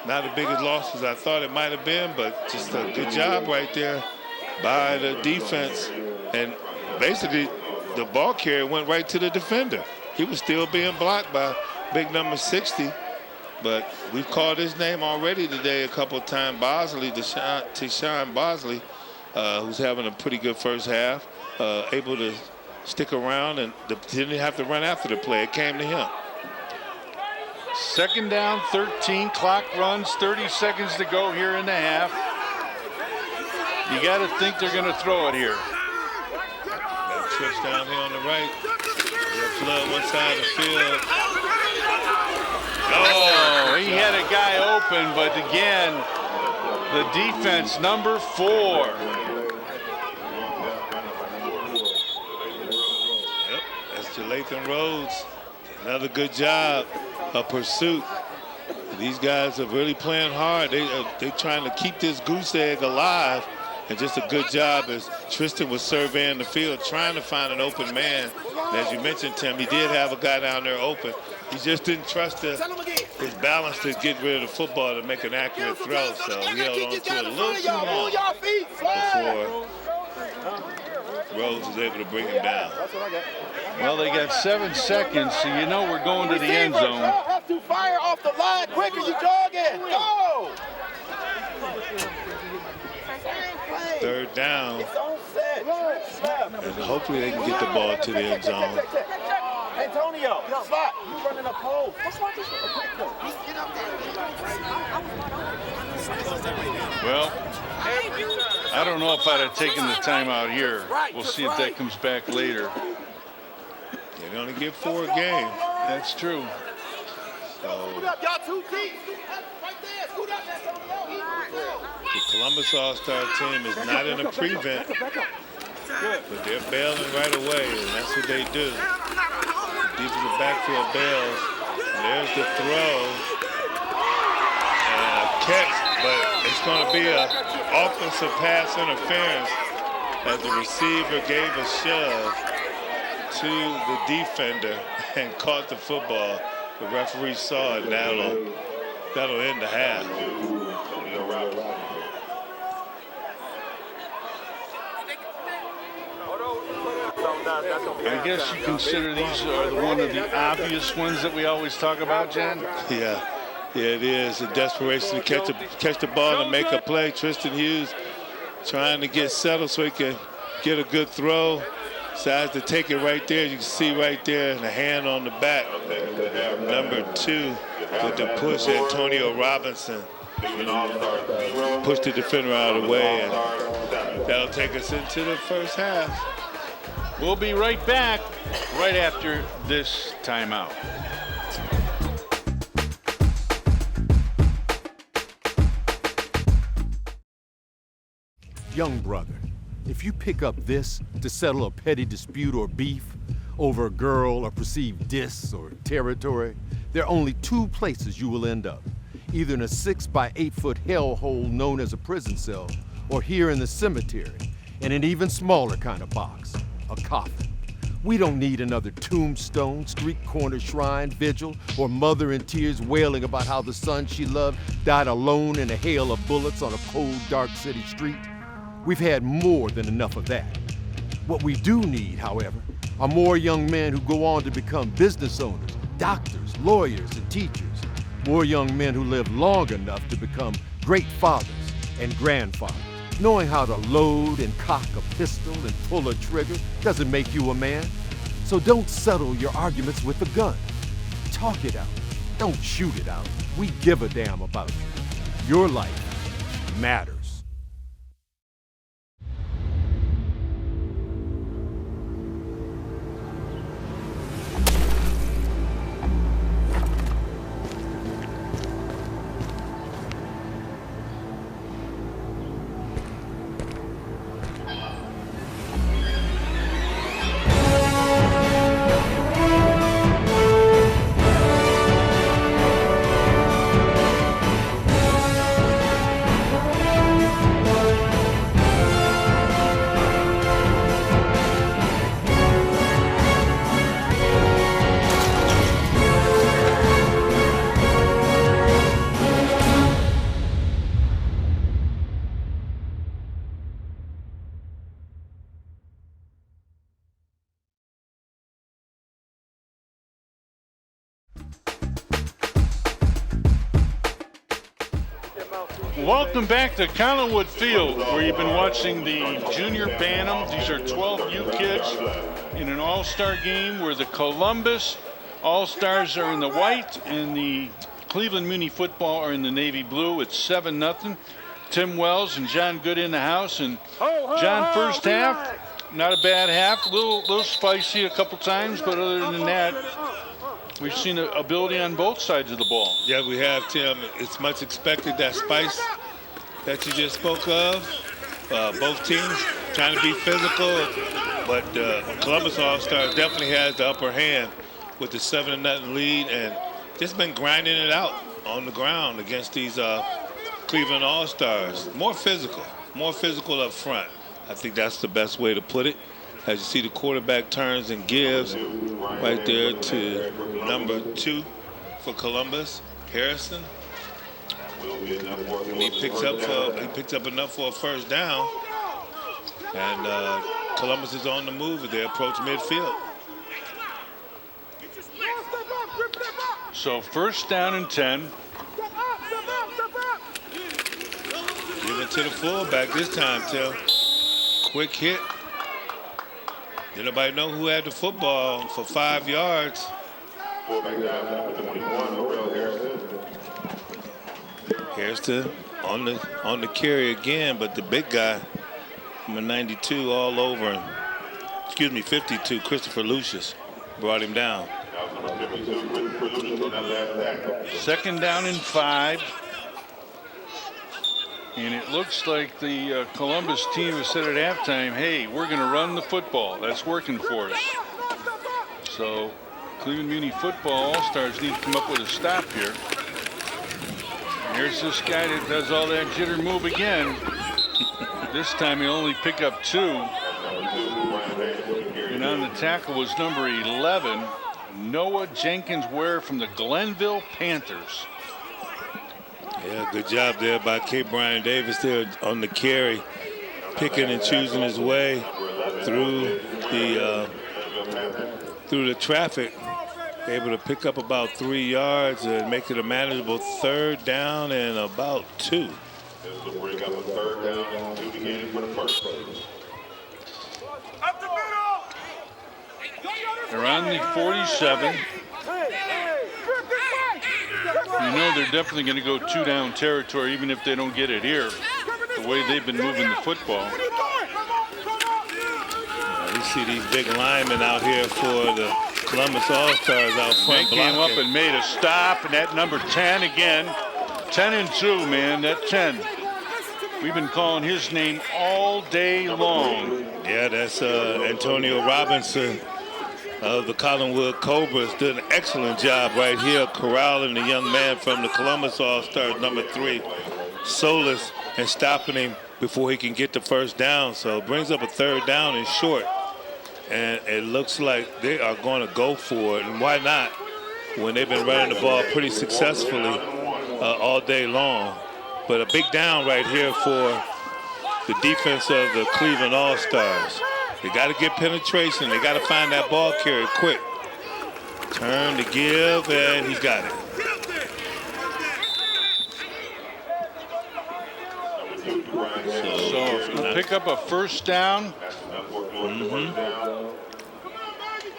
Not the biggest loss as I thought it might have been, but just a good job right there by the defense. And basically, the ball carrier went right to the defender. He was still being blocked by big number 60. But we've called his name already today a couple of times. Bosley, Tishawn Bosley, who's having a pretty good first half, able to stick around and didn't have to run after the play. It came to him. Second down, 13. Clock runs, 30 seconds to go here in the half. You got to think they're going to throw it here. That trips down here on the right. Flood one side of the field. Oh, he had a guy open, but again, the defense, number 4. Yep, that's Jalathan Rhodes. Another good job of pursuit. These guys are really playing hard. They're trying to keep this goose egg alive. And just a good job as Tristan was surveying the field, trying to find an open man. And as you mentioned, Tim, he did have a guy down there open. He just didn't trust his balance to get rid of the football to make an accurate throw. So he held on to it a little too long before Rhodes was able to bring him down. Well, they got 7 seconds, so you know we're going to the end zone. Have to fire off the line quicker, you jogging. Go! Third down. And hopefully they can get the ball to the end zone. Antonio, slot. You running a pole. Well, I don't know if I'd have taken the timeout here. We'll see if that comes back later. They're going to get 4 a game. That's true. So the Columbus All-Star team is not in a prevent, but they're bailing right away, and that's what they do. Defensive backfield bails. There's the throw. And a catch, but it's going to be an offensive pass interference as the receiver gave a shove to the defender and caught the football. The referee saw it, and that'll end the half. I guess you consider these are one of the obvious ones that we always talk about, Jen? Yeah, it is. A desperation to catch the ball and make a play. Tristan Hughes trying to get settled so he can get a good throw. Decides to take it right there. You can see right there the hand on the back. Number 2 with the push, Antonio Robinson. Push the defender out of the way, and that'll take us into the first half. We'll be right back right after this timeout. Young brother, if you pick up this to settle a petty dispute or beef over a girl or perceived diss or territory, there are only 2 places you will end up. Either in a 6 by 8 foot hellhole known as a prison cell, or here in the cemetery, in an even smaller kind of box, a coffin. We don't need another tombstone, street corner shrine, vigil, or mother in tears wailing about how the son she loved died alone in a hail of bullets on a cold, dark city street. We've had more than enough of that. What we do need, however, are more young men who go on to become business owners, doctors, lawyers, and teachers. More young men who live long enough to become great fathers and grandfathers. Knowing how to load and cock a pistol and pull a trigger doesn't make you a man. So don't settle your arguments with a gun. Talk it out. Don't shoot it out. We give a damn about you. Your life matters. Welcome back to Collinwood Field, where you've been watching the Junior Bantam. These are 12U kids in an all-star game where the Columbus All-Stars are in the white and the Cleveland Muni football are in the navy blue. It's 7-0. Tim Wells and John Good in the house. And John, first half, not a bad half. A little spicy a couple times, but other than that, we've seen ability on both sides of the ball. Yeah, we have, Tim. It's much expected, that spice that you just spoke of. Both teams trying to be physical, but Columbus All-Stars definitely has the upper hand with the 7-0 lead and just been grinding it out on the ground against these Cleveland All-Stars. More physical up front. I think that's the best way to put it. As you see, the quarterback turns and gives right there to number 2 for Columbus, Harrison. And he picks up enough for a first down. And Columbus is on the move as they approach midfield. So first down and 10. Give it to the fullback this time, Till. Quick hit. Did nobody know who had the football for 5 yards? Harrison on the carry again, but the big guy, number 92, all over him. Excuse me, 52, Christopher Lucius brought him down. Second down and 5. And it looks like the Columbus team has said at halftime, hey, we're going to run the football. That's working for us. So Cleveland Muni football All-Stars need to come up with a stop here. Here's this guy that does all that jitter move again. This time he'll only pick up 2. And on the tackle was number 11, Noah Jenkins-Ware from the Glenville Panthers. Yeah, good job there by K. Brian Davis there on the carry, picking and choosing his way through the traffic, able to pick up about 3 yards and make it a manageable 3rd down and about 2. This will bring up a 3rd down and 2 beginning for the first place. They're on the 47. You know they're definitely going to go 2-down territory even if they don't get it here, the way they've been moving the football. You see these big linemen out here for the Columbus All-Stars out front. They came up and made a stop, and that number 10 again. 10 and 2, man, that 10. We've been calling his name all day long. Yeah, that's Antonio Robinson of the Collinwood Cobras. Did an excellent job right here corralling the young man from the Columbus All-Stars, number 3, Solis, and stopping him before he can get the first down. So it brings up a 3rd down and short. And it looks like they are going to go for it. And why not when they've been running the ball pretty successfully all day long. But a big down right here for the defense of the Cleveland All-Stars. They got to get penetration. They got to find that ball carrier quick. Turn to give, and he's got it. So if you pick up a 1st down,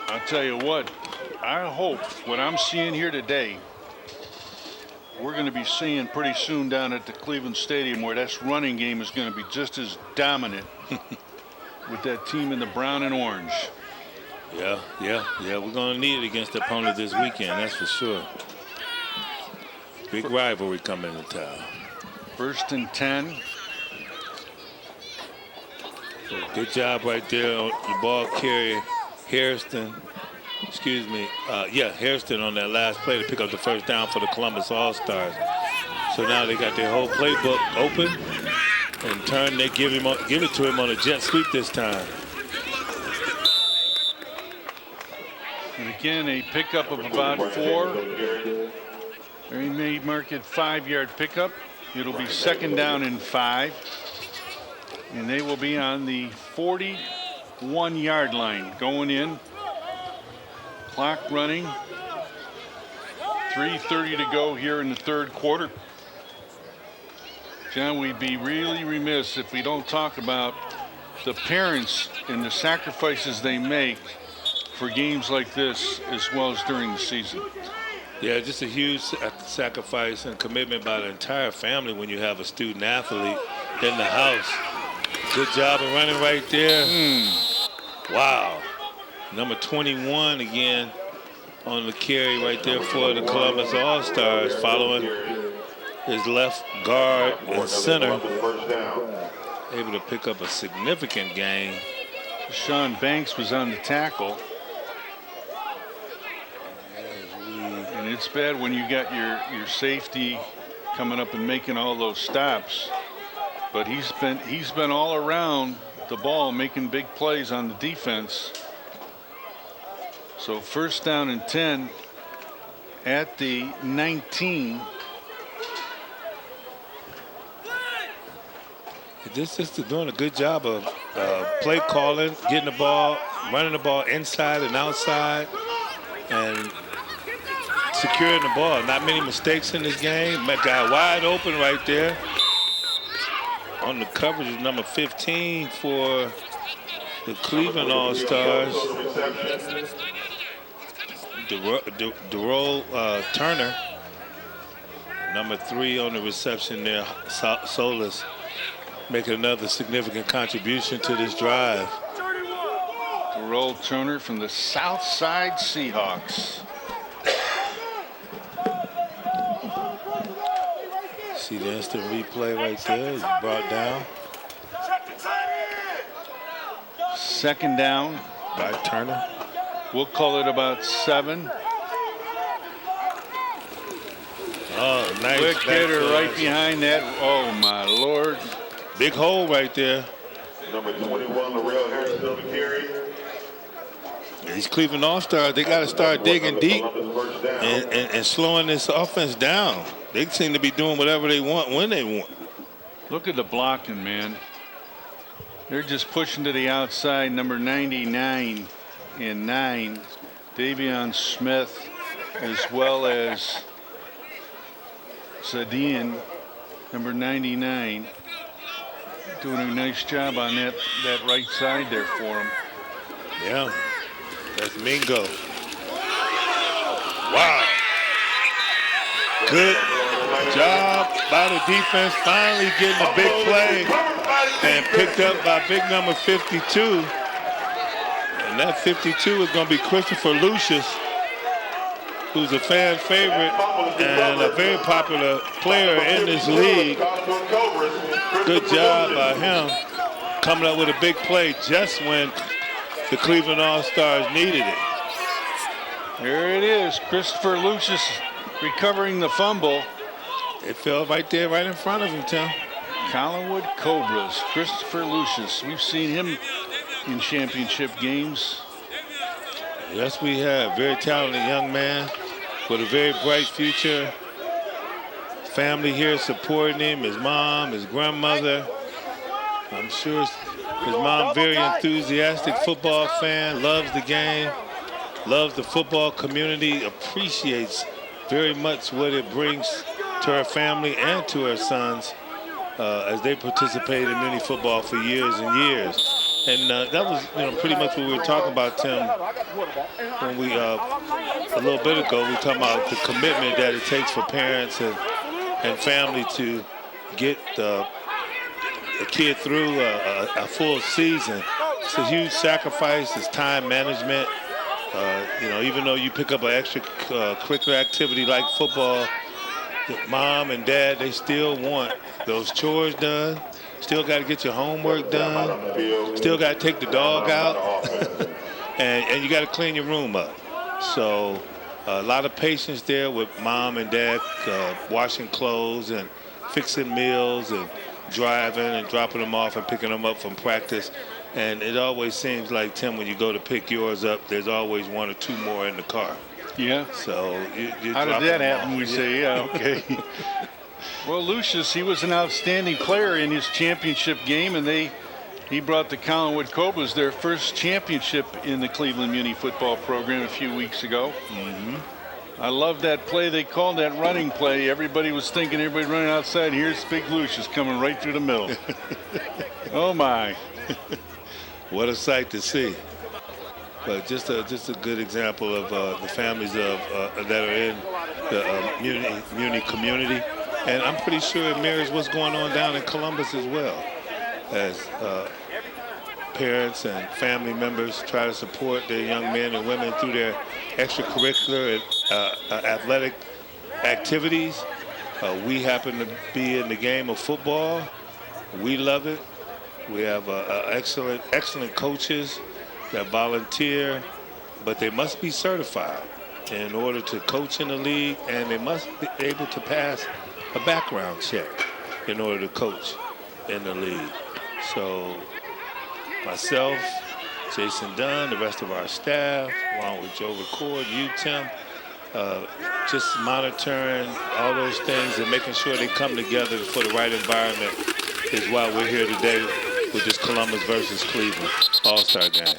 I'll tell you what, I hope what I'm seeing here today, we're going to be seeing pretty soon down at the Cleveland Stadium, where that running game is going to be just as dominant with that team in the brown and orange. Yeah. We're going to need it against the opponent this weekend, that's for sure. Big rivalry coming to town. 1st and 10. Good job right there on the ball carrier, Hairston. Hairston on that last play to pick up the 1st down for the Columbus All-Stars. So now they got their whole playbook open, and turn, they give it to him on a jet sweep this time. And again, a pickup of about 4. They may mark it 5-yard pickup. It'll be 2nd down and 5. And they will be on the 41-yard line going in. Clock running. 3:30 to go here in the 3rd quarter. John, we'd be really remiss if we don't talk about the parents and the sacrifices they make for games like this, as well as during the season. Yeah, just a huge sacrifice and commitment by the entire family when you have a student athlete in the house. Good job of running right there. Wow. Number 21 again on the carry right there for the Columbus All-Stars, following his left guard and center. Able to pick up a significant gain. Sean Banks was on the tackle. And it's bad when you got your safety coming up and making all those stops. But he's been all around the ball, making big plays on the defense. So 1st down and 10 at the 19. This is doing a good job of play calling, getting the ball, running the ball inside and outside, and securing the ball. Not many mistakes in this game. That guy wide open right there. On the coverage is number 15 for the Cleveland All-Stars. Darrell Turner. Number 3 on the reception there, Solis, making another significant contribution to this drive. Darrell Turner from the Southside Seahawks. See the instant replay right there. He's brought down. 2nd down by Turner. We'll call it about 7. Oh, nice. Quick hitter right behind that. Oh, my Lord. Big hole right there. Number 21, Laurel Harrison on the carry. These Cleveland All-Stars, they got to start digging deep and slowing this offense down. They seem to be doing whatever they want when they want. Look at the blocking, man. They're just pushing to the outside, number 99 and 9, Davion Smith, as well as Zadine, number 99, doing a nice job on that right side there for him. Yeah, that's Mingo. Wow. Good job by the defense, finally getting a big play and picked up by big number 52. And that 52 is going to be Christopher Lucius, who's a fan favorite and a very popular player in this league. Good job by him coming up with a big play just when the Cleveland All-Stars needed it. There it is, Christopher Lucius recovering the fumble. It fell right there, right in front of him, Tim. Collinwood Cobras, Christopher Lucius. We've seen him in championship games. Yes, we have. Very talented young man with a very bright future. Family here supporting him, his mom, his grandmother. I'm sure his mom, very enthusiastic football fan, loves the game, loves the football community, appreciates very much what it brings to her family and to her sons as they participate in mini football for years and years. And that was, pretty much what we were talking about, Tim, when we, a little bit ago, we were talking about the commitment that it takes for parents and family to get a kid through a full season. It's a huge sacrifice. It's time management. Even though you pick up an extra curricular activity like football, mom and dad, they still want those chores done. Still got to get your homework done. Still got to take the dog out. and you got to clean your room up. So a lot of patience there with mom and dad washing clothes and fixing meals and driving and dropping them off and picking them up from practice. And it always seems like, Tim, when you go to pick yours up, there's always one or two more in the car. Yeah. So you how did that happen? We say, yeah, okay. Well, Lucius, he was an outstanding player in his championship game, and he brought the Collinwood Cobras their first championship in the Cleveland Muni football program a few weeks ago. I love that play. They called that running play. Everybody was thinking everybody running outside. Here's big Lucius coming right through the middle. Oh, my. What a sight to see. But just a good example of the families that are in the Muni community. And I'm pretty sure it mirrors what's going on down in Columbus as well, as parents and family members try to support their young men and women through their extracurricular and athletic activities. We happen to be in the game of football. We love it. We have excellent coaches that volunteer, but they must be certified in order to coach in the league, and they must be able to pass a background check in order to coach in the league. So myself, Jason Dunn, the rest of our staff, along with Joe Record, you, Tim, just monitoring all those things and making sure they come together for the right environment is why we're here today with this Columbus versus Cleveland All-Star game.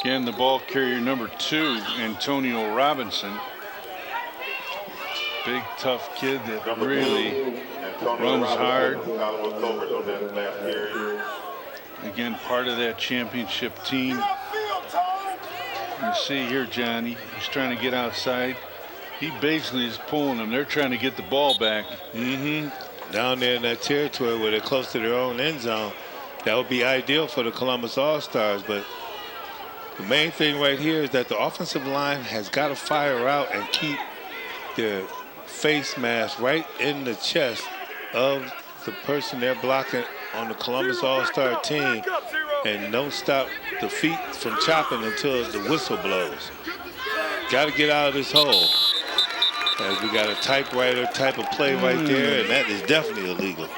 Again, the ball carrier number 2, Antonio Robinson. Big, tough kid that really runs hard. Again, part of that championship team. You see here, John, he's trying to get outside. He basically is pulling them. They're trying to get the ball back. Down there in that territory where they're close to their own end zone, that would be ideal for the Columbus All-Stars. But the main thing right here is that the offensive line has got to fire out and keep their face mask right in the chest of the person they're blocking on the Columbus All-Star team, and don't stop the feet from chopping until the whistle blows. Got to get out of this hole. As we got a typewriter type of play right there, and that is definitely illegal.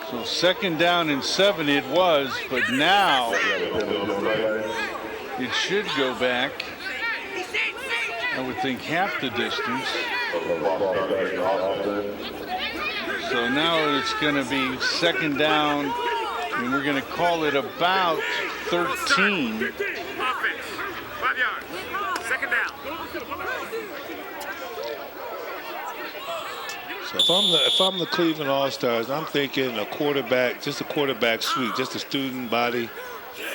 So 2nd down and 7 it was, but now it should go back. I would think half the distance. So now it's going to be 2nd down And we're going to call it about 13. Offense. 5 yards. Second down. So if I'm the Cleveland All-Stars, I'm thinking a quarterback, just a quarterback sweep, just a student body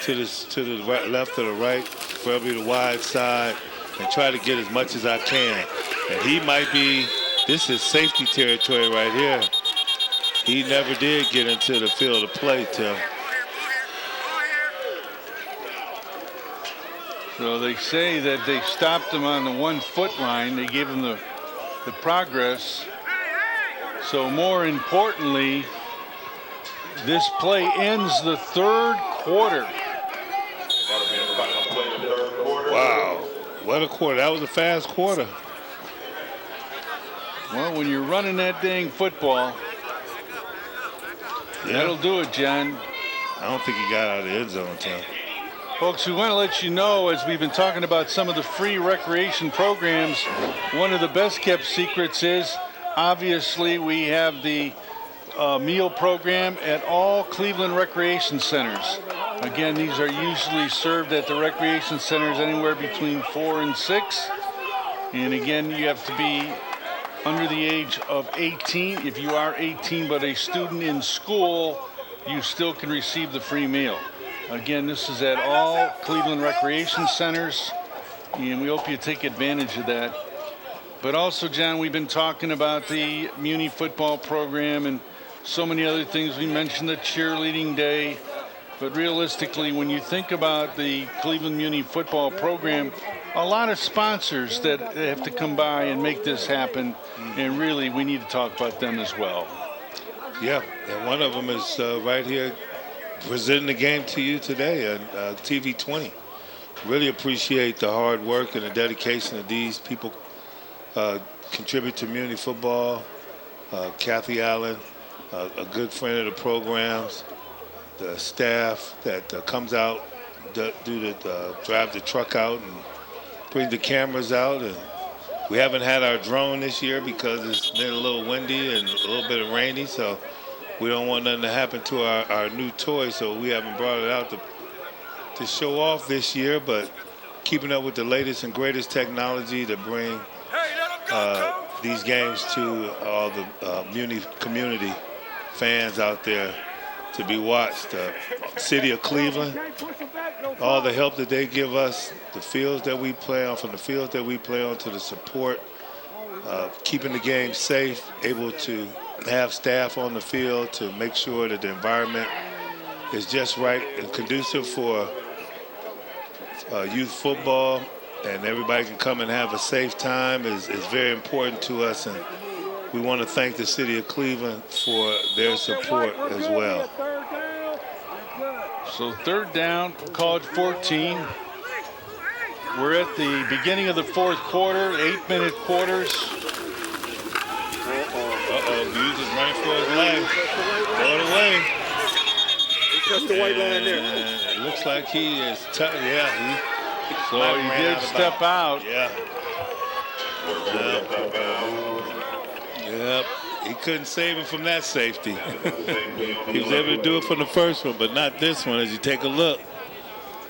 to the right, left or the right, preferably the wide side, and try to get as much as I can. And he might be, this is safety territory right here. He never did get into the field of play, Tim. So they say that they stopped him on the 1 foot line. They gave him the progress. So more importantly, this play ends the 3rd quarter. Wow, what a quarter. That was a fast quarter. Well, when you're running that dang football, that'll do it, John. I don't think he got out of the end zone, Tim. Folks, we want to let you know, as we've been talking about some of the free recreation programs, one of the best kept secrets is, obviously, we have the meal program at all Cleveland recreation centers. Again, these are usually served at the recreation centers anywhere between 4 and 6. And again, you have to be under the age of 18. If you are 18 but a student in school, you still can receive the free meal. Again, this is at all Cleveland recreation centers, and we hope you take advantage of that. But also, John, we've been talking about the Muni football program and so many other things. We mentioned the cheerleading day. But realistically, when you think about the Cleveland Muni football program, a lot of sponsors that have to come by and make this happen. And really, we need to talk about them as well. Yeah, and one of them is right here presenting the game to you today on TV 20. Really appreciate the hard work and the dedication of these people. Contribute to Muni football. Kathy Allen, a good friend of the programs. The staff that comes out, drive the truck out and bring the cameras out. And we haven't had our drone this year because it's been a little windy and a little bit of rainy, so we don't want nothing to happen to our new toy, so we haven't brought it out to show off this year, but keeping up with the latest and greatest technology to bring these games to all the Muni community fans out there to be watched. City of Cleveland, all the help that they give us, the fields that we play on, from the fields that we play on to the support, keeping the game safe, able to have staff on the field to make sure that the environment is just right and conducive for youth football, and everybody can come and have a safe time is very important to us, and we want to thank the City of Cleveland for their support as well. So 3rd down, college 14. We're at the beginning of the 4th quarter, 8-minute quarters. Hughes is running for his life. Throw it away. He touched the white line there. It looks like he is yeah, so he did step out. Yeah. Yep. He couldn't save him from that safety. He was able to do it from the first one, but not this one. As you take a look,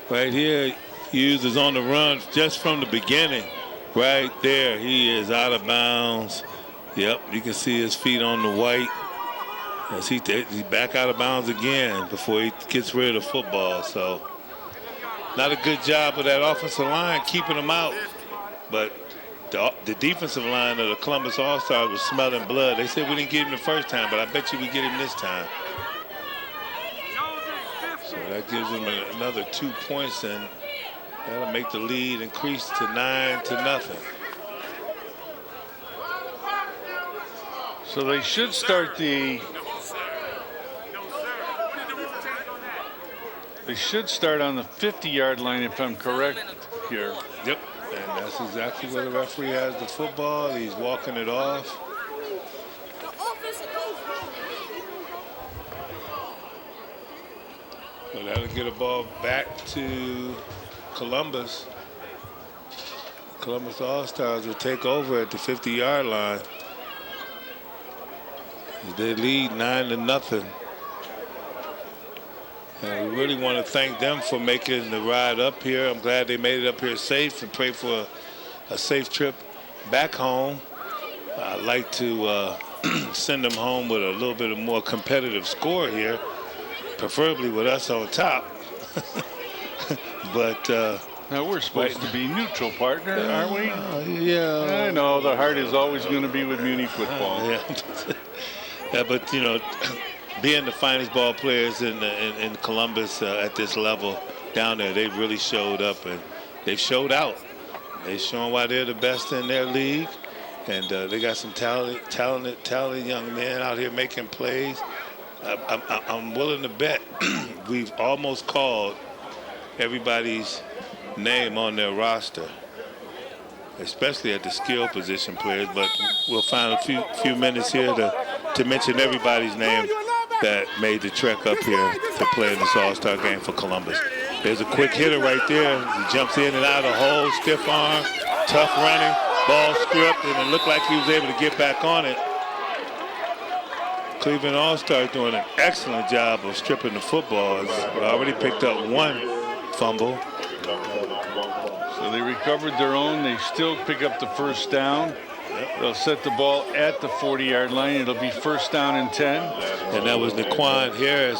right here, Hughes is on the run just from the beginning. Right there, he is out of bounds. Yep, you can see his feet on the white. As he's back out of bounds again before he gets rid of the football. So, not a good job of that offensive line keeping him out. But the defensive line of the Columbus All-Stars was smelling blood. They said we didn't get him the first time, but I bet you we get him this time. So that gives him another 2 points, and that'll make the lead increase to 9-0. So they should start on the 50-yard line, if I'm correct here. Yep, and that's exactly where the referee has the football. He's walking it off. So that'll get a ball back to Columbus. Columbus All-Stars will take over at the 50-yard line. They lead 9-0. And we really want to thank them for making the ride up here. I'm glad they made it up here safe, and pray for a safe trip back home. I'd like to send them home with a little bit of more competitive score here, preferably with us on top. But now we're supposed to be neutral, partner, aren't we? Yeah. I know the heart is always going to be with Muni football. Yeah, but you know, being the finest ball players in Columbus at this level down there, they really showed up and they've showed out. They've shown why they're the best in their league, and they got some talented young men out here making plays. I'm willing to bet we've almost called everybody's name on their roster, especially at the skill position players, but we'll find a few minutes here to mention everybody's name that made the trek up here to play in this All-Star game for Columbus. There's a quick hitter right there. He jumps in and out of the hole, stiff arm, tough running, ball stripped, and it looked like he was able to get back on it. Cleveland All-Stars doing an excellent job of stripping the football. It's already picked up one fumble. So they recovered their own. They still pick up the first down. They'll set the ball at the 40-yard line. It'll be first down and 10. And that was Naquan Harris,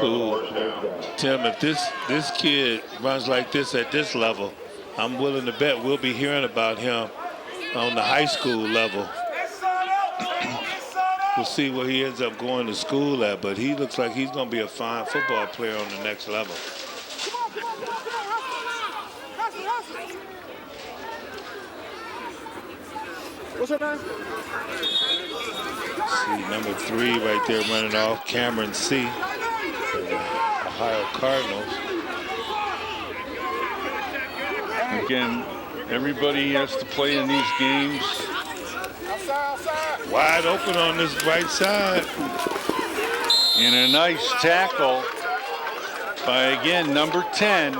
who, Tim, if this kid runs like this at this level, I'm willing to bet we'll be hearing about him on the high school level. We'll see where he ends up going to school at, but he looks like he's going to be a fine football player on the next level. What's her name? See, number 3 right there running off, Cameron C. Ohio Cardinals. Again, everybody has to play in these games. Wide open on this right side. And a nice tackle by, again, number 10.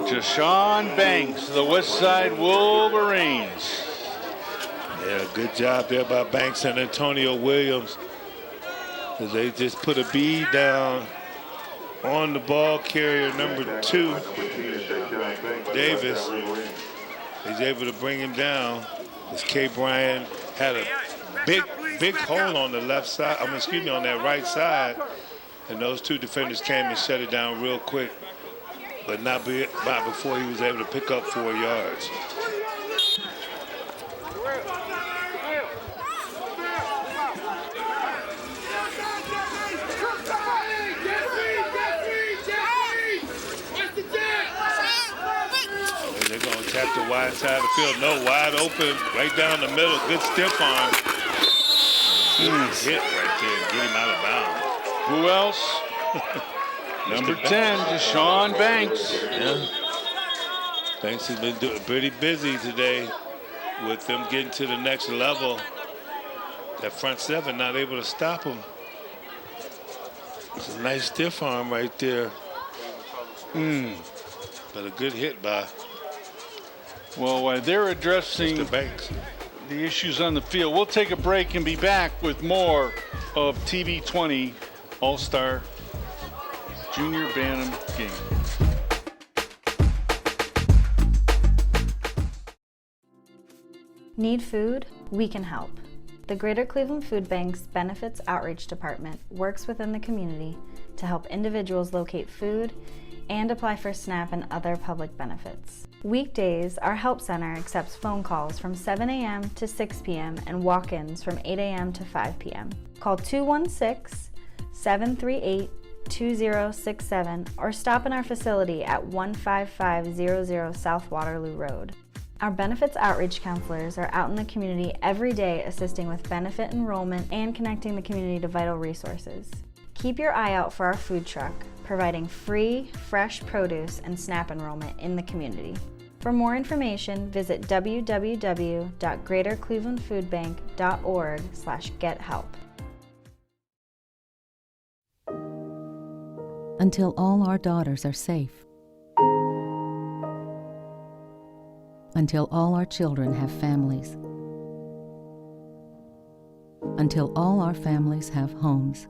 Jashawn Banks, the West Side Wolverines. Yeah, good job there by Banks and Antonio Williams. They just put a bead down on the ball carrier, number 2, Davis. He's able to bring him down. As K. Bryant had a big hole on the left side, on that right side. And those 2 defenders came and shut it down real quick, but not before he was able to pick up 4 yards. They're going to attack the wide side of the field. No, wide open, right down the middle. Good stiff arm. Hit right there, get him out of bounds. Who else? Number 10, Jashawn Banks. Yeah. Banks has been pretty busy today with them getting to the next level. That front 7 not able to stop him. It's a nice stiff arm right there. But a good hit by. Well, while they're addressing Mr. Banks, the issues on the field, we'll take a break and be back with more of TV20 All-Star Junior Bantam game. Need food? We can help. The Greater Cleveland Food Bank's Benefits Outreach Department works within the community to help individuals locate food and apply for SNAP and other public benefits. Weekdays, our help center accepts phone calls from 7 a.m. to 6 p.m. and walk-ins from 8 a.m. to 5 p.m. Call 216-738-2067 or stop in our facility at 15500 South Waterloo Road. Our benefits outreach counselors are out in the community every day assisting with benefit enrollment and connecting the community to vital resources. Keep your eye out for our food truck, providing free, fresh produce and SNAP enrollment in the community. For more information, visit www.greaterclevelandfoodbank.org/gethelp. Until all our daughters are safe. Until all our children have families. Until all our families have homes.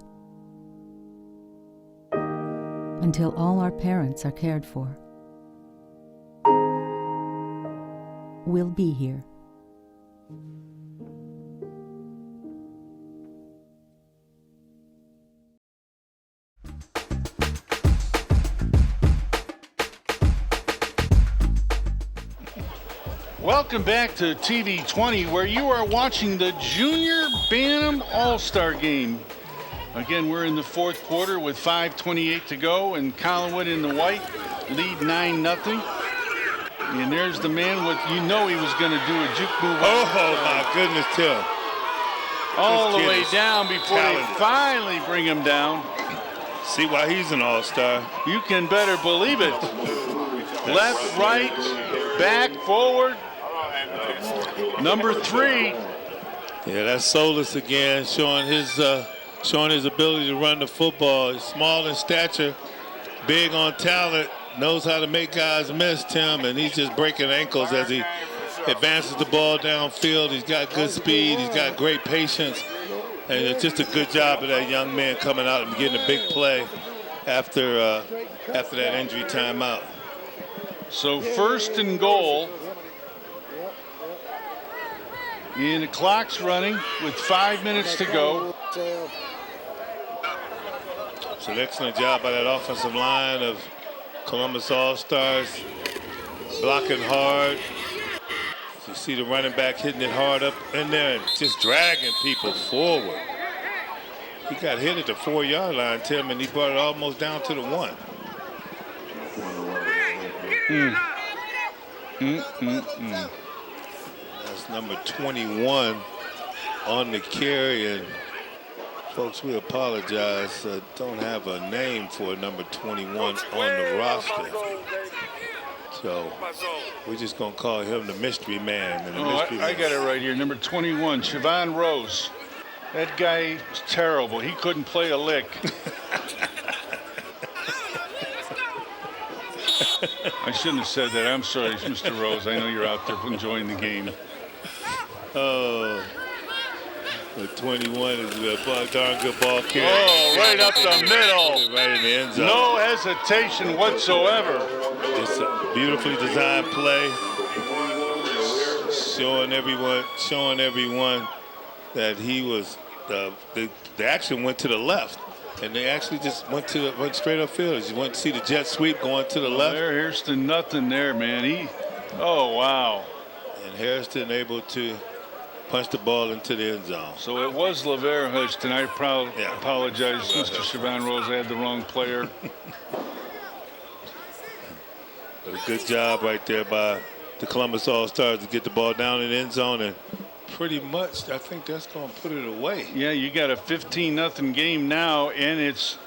until all our parents are cared for. We'll be here. Welcome back to TV 20, where you are watching the Junior Bantam All-Star Game. Again, we're in the fourth quarter with 5:28 to go, and Collinwood in the white lead 9-0. And there's the man with, he was going to do a juke move. Oh, my goodness, Tim. All the way down before they finally bring him down. See why he's an all-star. You can better believe it. Left, right, back, forward. Number 3. Yeah, that's Solis again, showing his ability to run the football. He's small in stature, big on talent, knows how to make guys miss, Tim, and he's just breaking ankles as he advances the ball downfield. He's got good speed. He's got great patience. And it's just a good job of that young man coming out and getting a big play after that injury timeout. So 1st and goal. And the clock's running with 5 minutes to go. It's an excellent job by that offensive line of Columbus All-Stars, blocking hard. You see the running back hitting it hard up in there and just dragging people forward. He got hit at the 4-yard line, Tim, and he brought it almost down to the 1. That's number 21 on the carry, and folks, we apologize. Don't have a name for number 21 on the roster. So we're just going to call him the mystery man. And I got it right here. Number 21, Siobhan Rose. That guy was terrible. He couldn't play a lick. I shouldn't have said that. I'm sorry, Mr. Rose. I know you're out there enjoying the game. Oh, the 21 is a darn good ball carry. Oh, right up the middle. Right in the end zone. No hesitation whatsoever. It's a beautifully designed play, showing everyone that he was the action went to the left, and they actually just went straight upfield. You went to see the jet sweep going to the left. Here's to nothing there, man. Oh wow. And Hairston able to punch the ball into the end zone. So it was LeVere Hudson. I apologize, Mr. Siobhan Rose. I had the wrong player. But a good job right there by the Columbus All-Stars to get the ball down in the end zone, and pretty much I think that's going to put it away. Yeah, you got a 15-0 game now, and it's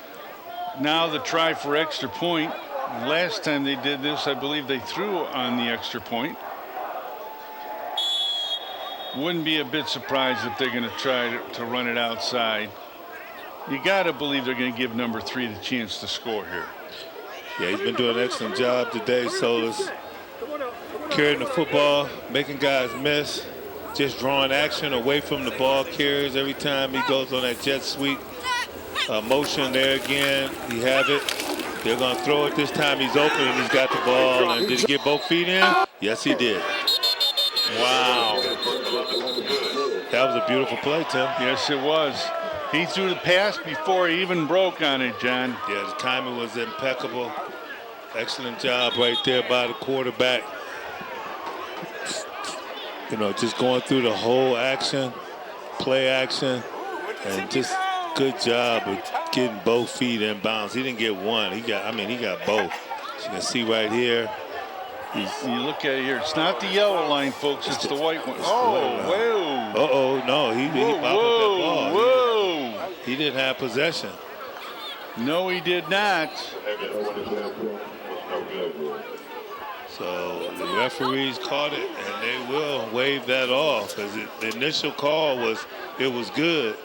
now the try for extra point. Last time they did this, I believe they threw on the extra point. Wouldn't be a bit surprised if they're going to try to run it outside. You got to believe they're going to give number 3 the chance to score here. Yeah, he's been doing an excellent job today, Solis. Carrying the football, making guys miss, just drawing action away from the ball carriers every time he goes on that jet sweep. Motion there again. You have it. They're going to throw it this time. He's open and he's got the ball. And did he get both feet in? Yes, he did. Wow. That was a beautiful play, Tim. Yes, it was. He threw the pass before he even broke on it, John. Yeah, the timing was impeccable. Excellent job right there by the quarterback. You know, just going through the whole action, play action, and just good job of getting both feet in bounds. He didn't get one. He got both. As you can see right here. You look at it here. It's not the yellow line, folks. It's the white one. Oh, whoa. Uh-oh, no. He popped up that ball. Whoa. He didn't have possession. No, he did not. So the referees caught it, and they will waive that off, because the initial call was good.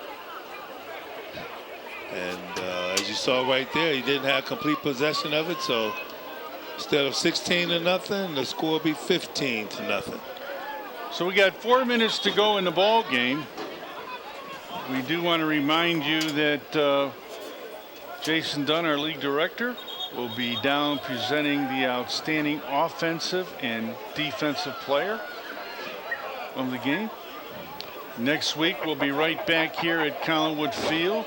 And as you saw right there, he didn't have complete possession of it, so instead of 16-0, the score will be 15-0. So we got 4 minutes to go in the ball game. We do want to remind you that Jason Dunn, our league director, will be down presenting the outstanding offensive and defensive player of the game. Next week, we'll be right back here at Collinwood Field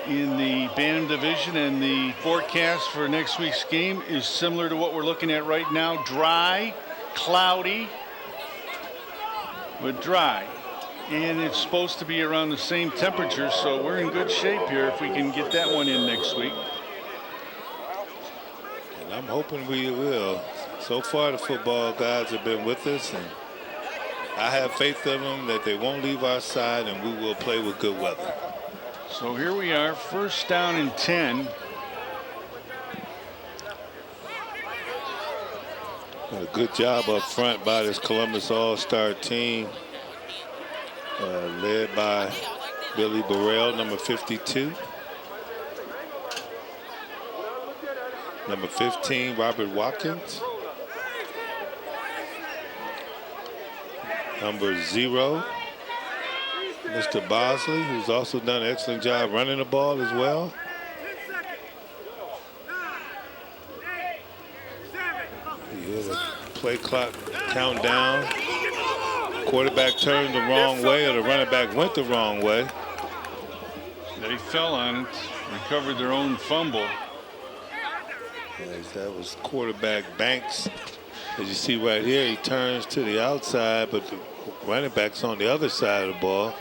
in the Bantam Division, and the forecast for next week's game is similar to what we're looking at right now. Dry, cloudy, but dry. And it's supposed to be around the same temperature, so we're in good shape here if we can get that one in next week. And I'm hoping we will. So far, the football guys have been with us, and I have faith in them that they won't leave our side, and we will play with good weather. So here we are, first down and 10. A good job up front by this Columbus All-Star team, led by Billy Burrell, number 52. Number 15, Robert Watkins. Number 0, Mr. Bosley, who's also done an excellent job running the ball as well. You hear the play clock count down. Quarterback turned the wrong way, or the running back went the wrong way. They fell on it, recovered their own fumble. Yes, that was quarterback Banks. As you see right here, he turns to the outside, but the running back's on the other side of the ball.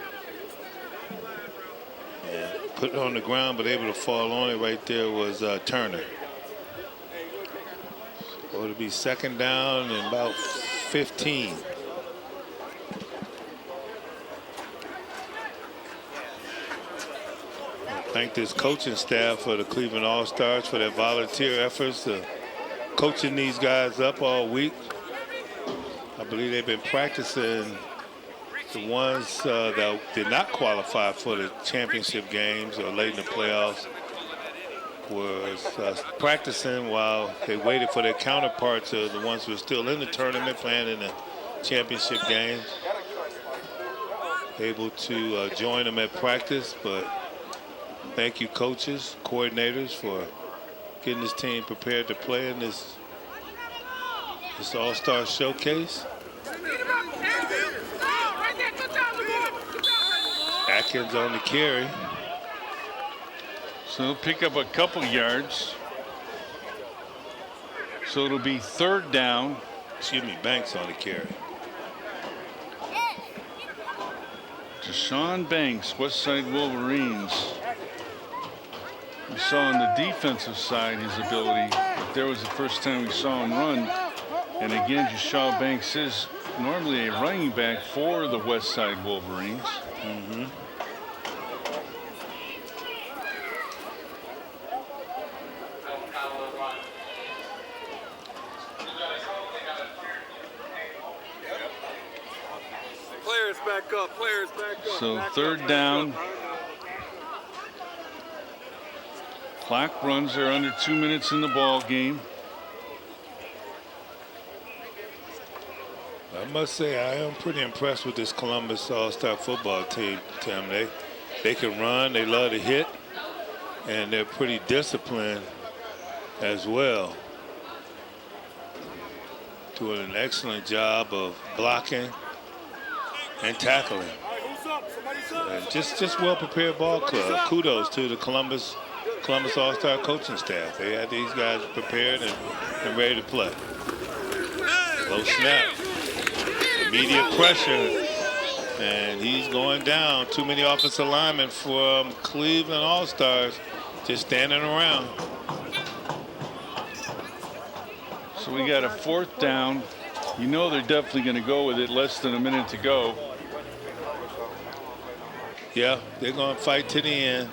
And put it on the ground, but able to fall on it right there was Turner. So it'll be second down and about 15. Thank this coaching staff for the Cleveland All-Stars for their volunteer efforts to coaching these guys up all week. I believe they've been practicing. The ones that did not qualify for the championship games or late in the playoffs was practicing while they waited for their counterparts, the ones who were still in the tournament playing in the championship games. Able to join them at practice, but thank you, coaches, coordinators, for getting this team prepared to play in this All-Star Showcase. Atkins on the carry. So he'll pick up a couple yards. So it'll be third down. Excuse me, Banks on the carry. Deshaun Banks, Westside Wolverines. We saw on the defensive side his ability, but there was the first time we saw him run. And again, Deshaun Banks is normally a running back for the Westside Wolverines. Mm-hmm. Players back up, players back up. So third down. Clock runs are under 2 minutes in the ball game. I must say I am pretty impressed with this Columbus All-Star football team, Tim. They can run, they love to hit, and they're pretty disciplined as well. Doing an excellent job of blocking and tackling. And just well-prepared ball club. Kudos to the Columbus All-Star coaching staff. They had these guys prepared and ready to play. Low snap. Immediate pressure. And he's going down. Too many offensive linemen from Cleveland All-Stars just standing around. So we got a fourth down. You know they're definitely going to go with it. Less than a minute to go. Yeah, they're going to fight to the end.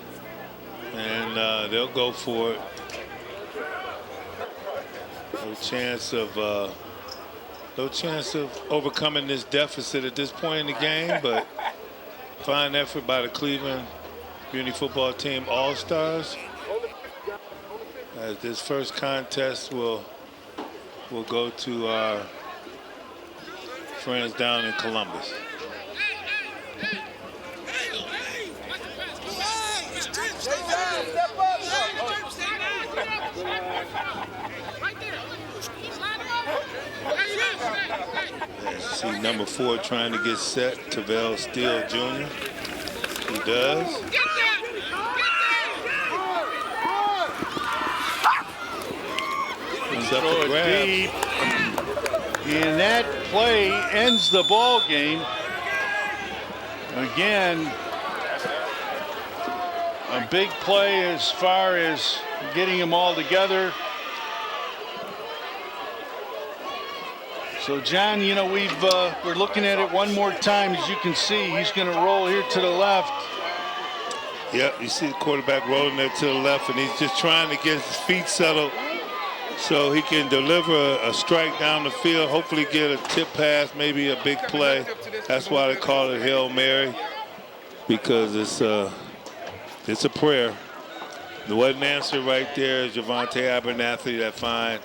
And they'll go for it. No chance of overcoming this deficit at this point in the game, but fine effort by the Cleveland Community Football Team All-Stars. As this first contest will go to our friends down in Columbus. See number 4 trying to get set, Tavell Steele Jr. He does. He's up Throw to it grab. deep. And that play ends the ball game. Again, a big play as far as getting them all together. So, John, you know, we're looking at it one more time. As you can see, he's going to roll here to the left. Yep, you see the quarterback rolling there to the left, and he's just trying to get his feet settled so he can deliver a strike down the field, hopefully get a tip pass, maybe a big play. That's why they call it Hail Mary, because it's a prayer. There wasn't an answer right there. Javante Abernathy, that fine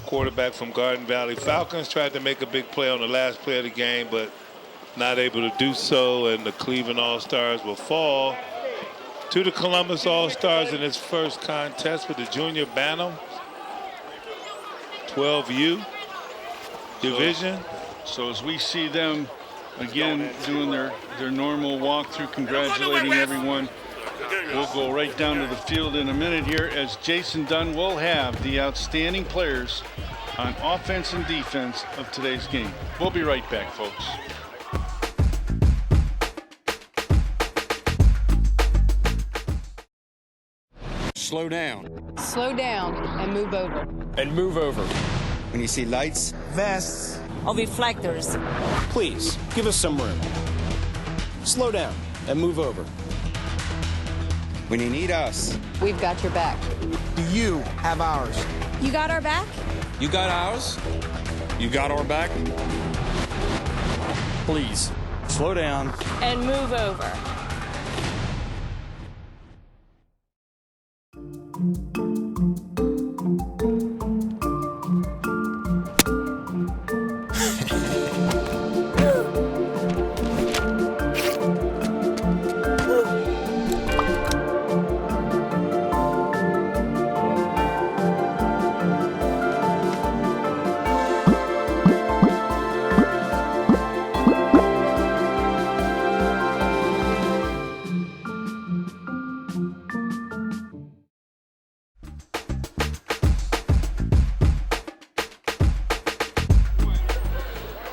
quarterback from Garden Valley. Falcons tried to make a big play on the last play of the game, but not able to do so, and the Cleveland All-Stars will fall to the Columbus All-Stars in its first contest with the Junior Bantam 12U division. So as we see them again doing their normal walkthrough, congratulating everyone, we'll go right down to the field in a minute here as Jason Dunn will have the outstanding players on offense and defense of today's game. We'll be right back, folks. Slow down. Slow down and move over. And move over. When you see lights, Vests. Or reflectors. Please, give us some room. Slow down and move over. when you need us. We've got your back. Do you have ours? You got our back? You got ours? You got our back? Please, slow down. And move over.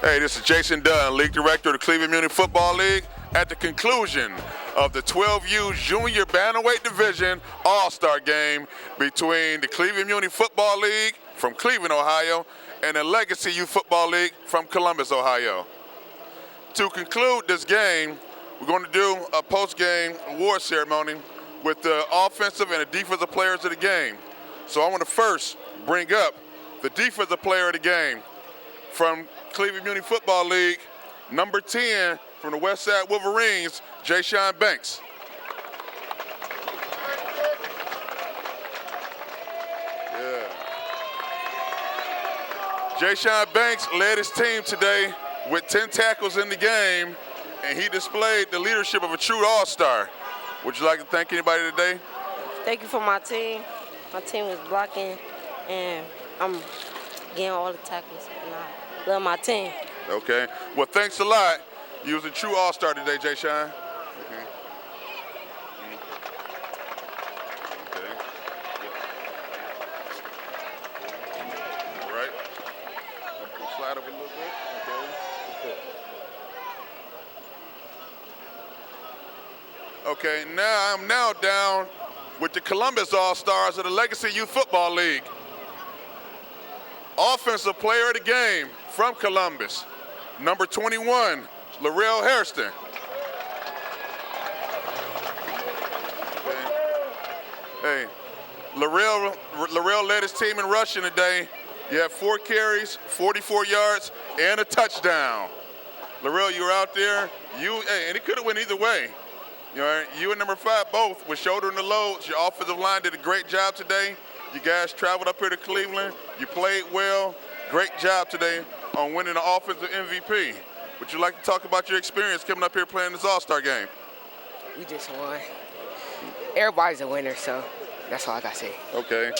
Hey, this is Jason Dunn, League Director of the Cleveland Muni Football League. At the conclusion of the 12U Junior Bantamweight Division All-Star Game between the Cleveland Muni Football League from Cleveland, Ohio, and the Legacy Youth Football League from Columbus, Ohio. To conclude this game, we're going to do a post-game award ceremony with the offensive and the defensive players of the game. So I want to first bring up the defensive player of the game from Cleveland Muni Football League, number 10 from the Westside Wolverines, Jay-Sean Banks. Yeah. Jay-Sean Banks led his team today with 10 tackles in the game, and he displayed the leadership of a true all-star. Would you like to thank anybody today? Thank you for my team. My team was blocking, and I'm getting all the tackles. And I love my team. Okay. Well, thanks a lot. You was a true all-star today, Jay-Sean. Okay. All right. We'll slide up a little bit. Okay. Now I'm down with the Columbus All-Stars of the Legacy Youth Football League. Offensive player of the game from Columbus, number 21, Larrell Hairston. Hey, Larrell led his team in rushing today. He had 4 carries, 44 yards, and a touchdown. Larrell, you were out there. And it could have went either way. You and number 5 both were shouldering the loads. Your offensive line did a great job today. You guys traveled up here to Cleveland. You played well. Great job today on winning the offensive MVP. Would you like to talk about your experience coming up here playing this All-Star game? We just won. Everybody's a winner, so that's all I got to say. Okay.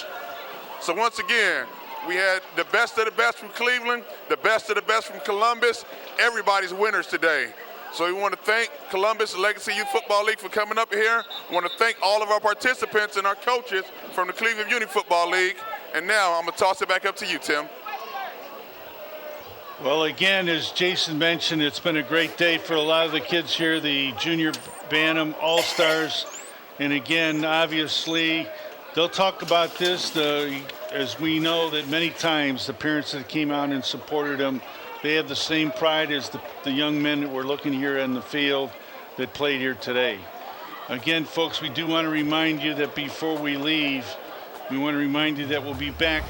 So once again, We had the best of the best from Cleveland, the best of the best from Columbus. Everybody's winners today. So we want to thank Columbus Legacy Youth Football League for coming up here. We want to thank all of our participants and our coaches from the Cleveland Muni Football League. And now I'm going to toss it back up to you, Tim. Well, again, as Jason mentioned, it's been a great day for a lot of the kids here, the Junior Bantam All-Stars. And again, obviously, they'll talk about this, as we know that many times the parents that came out and supported them, they have the same pride as the young men that we're looking here in the field that played here today. Again, folks, we do want to remind you that before we leave, we want to remind you that we'll be back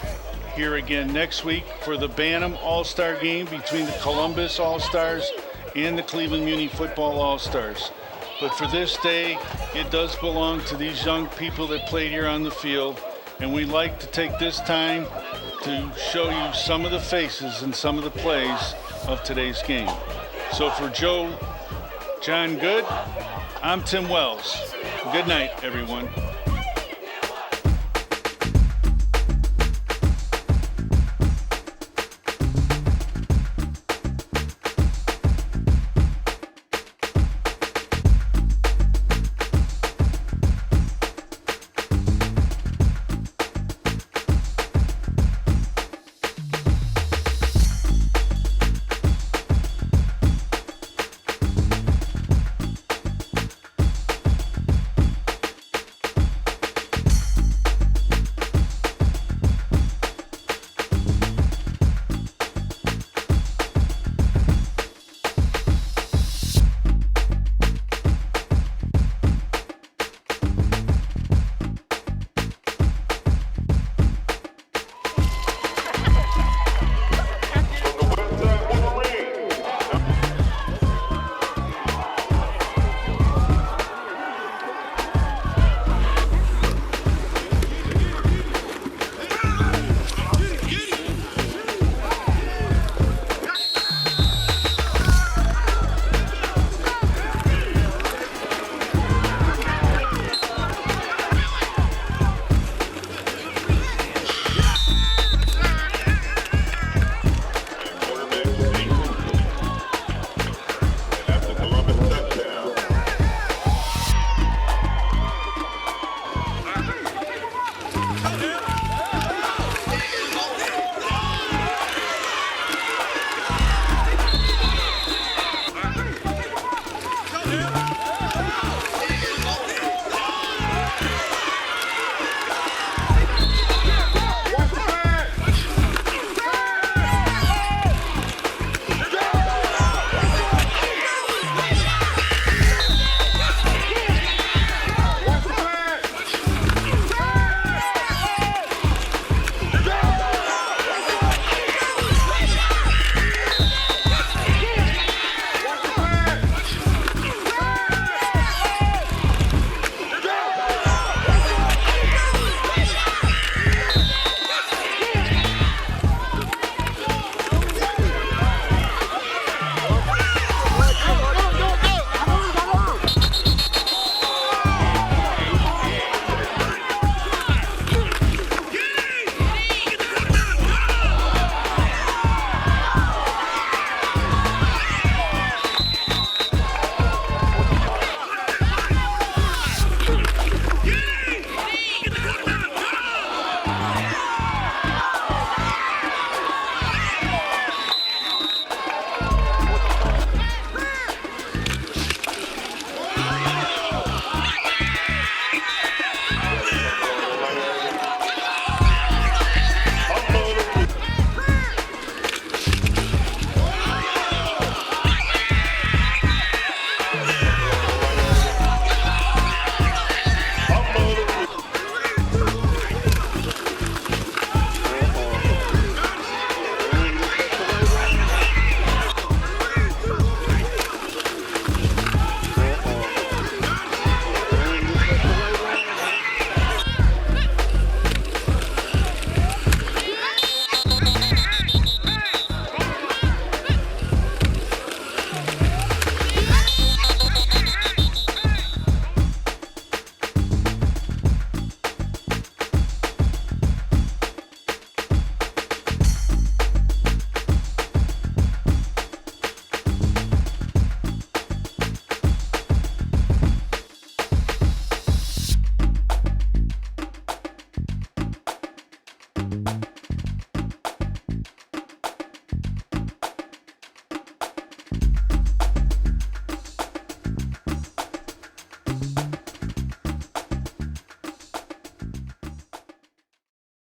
here again next week for the Bantam All-Star game between the Columbus All-Stars and the Cleveland Muni Football All-Stars. But for this day, it does belong to these young people that played here on the field, and we like to take this time to show you some of the faces and some of the plays of today's game. So for John Good, I'm Tim Wells. Good night, everyone.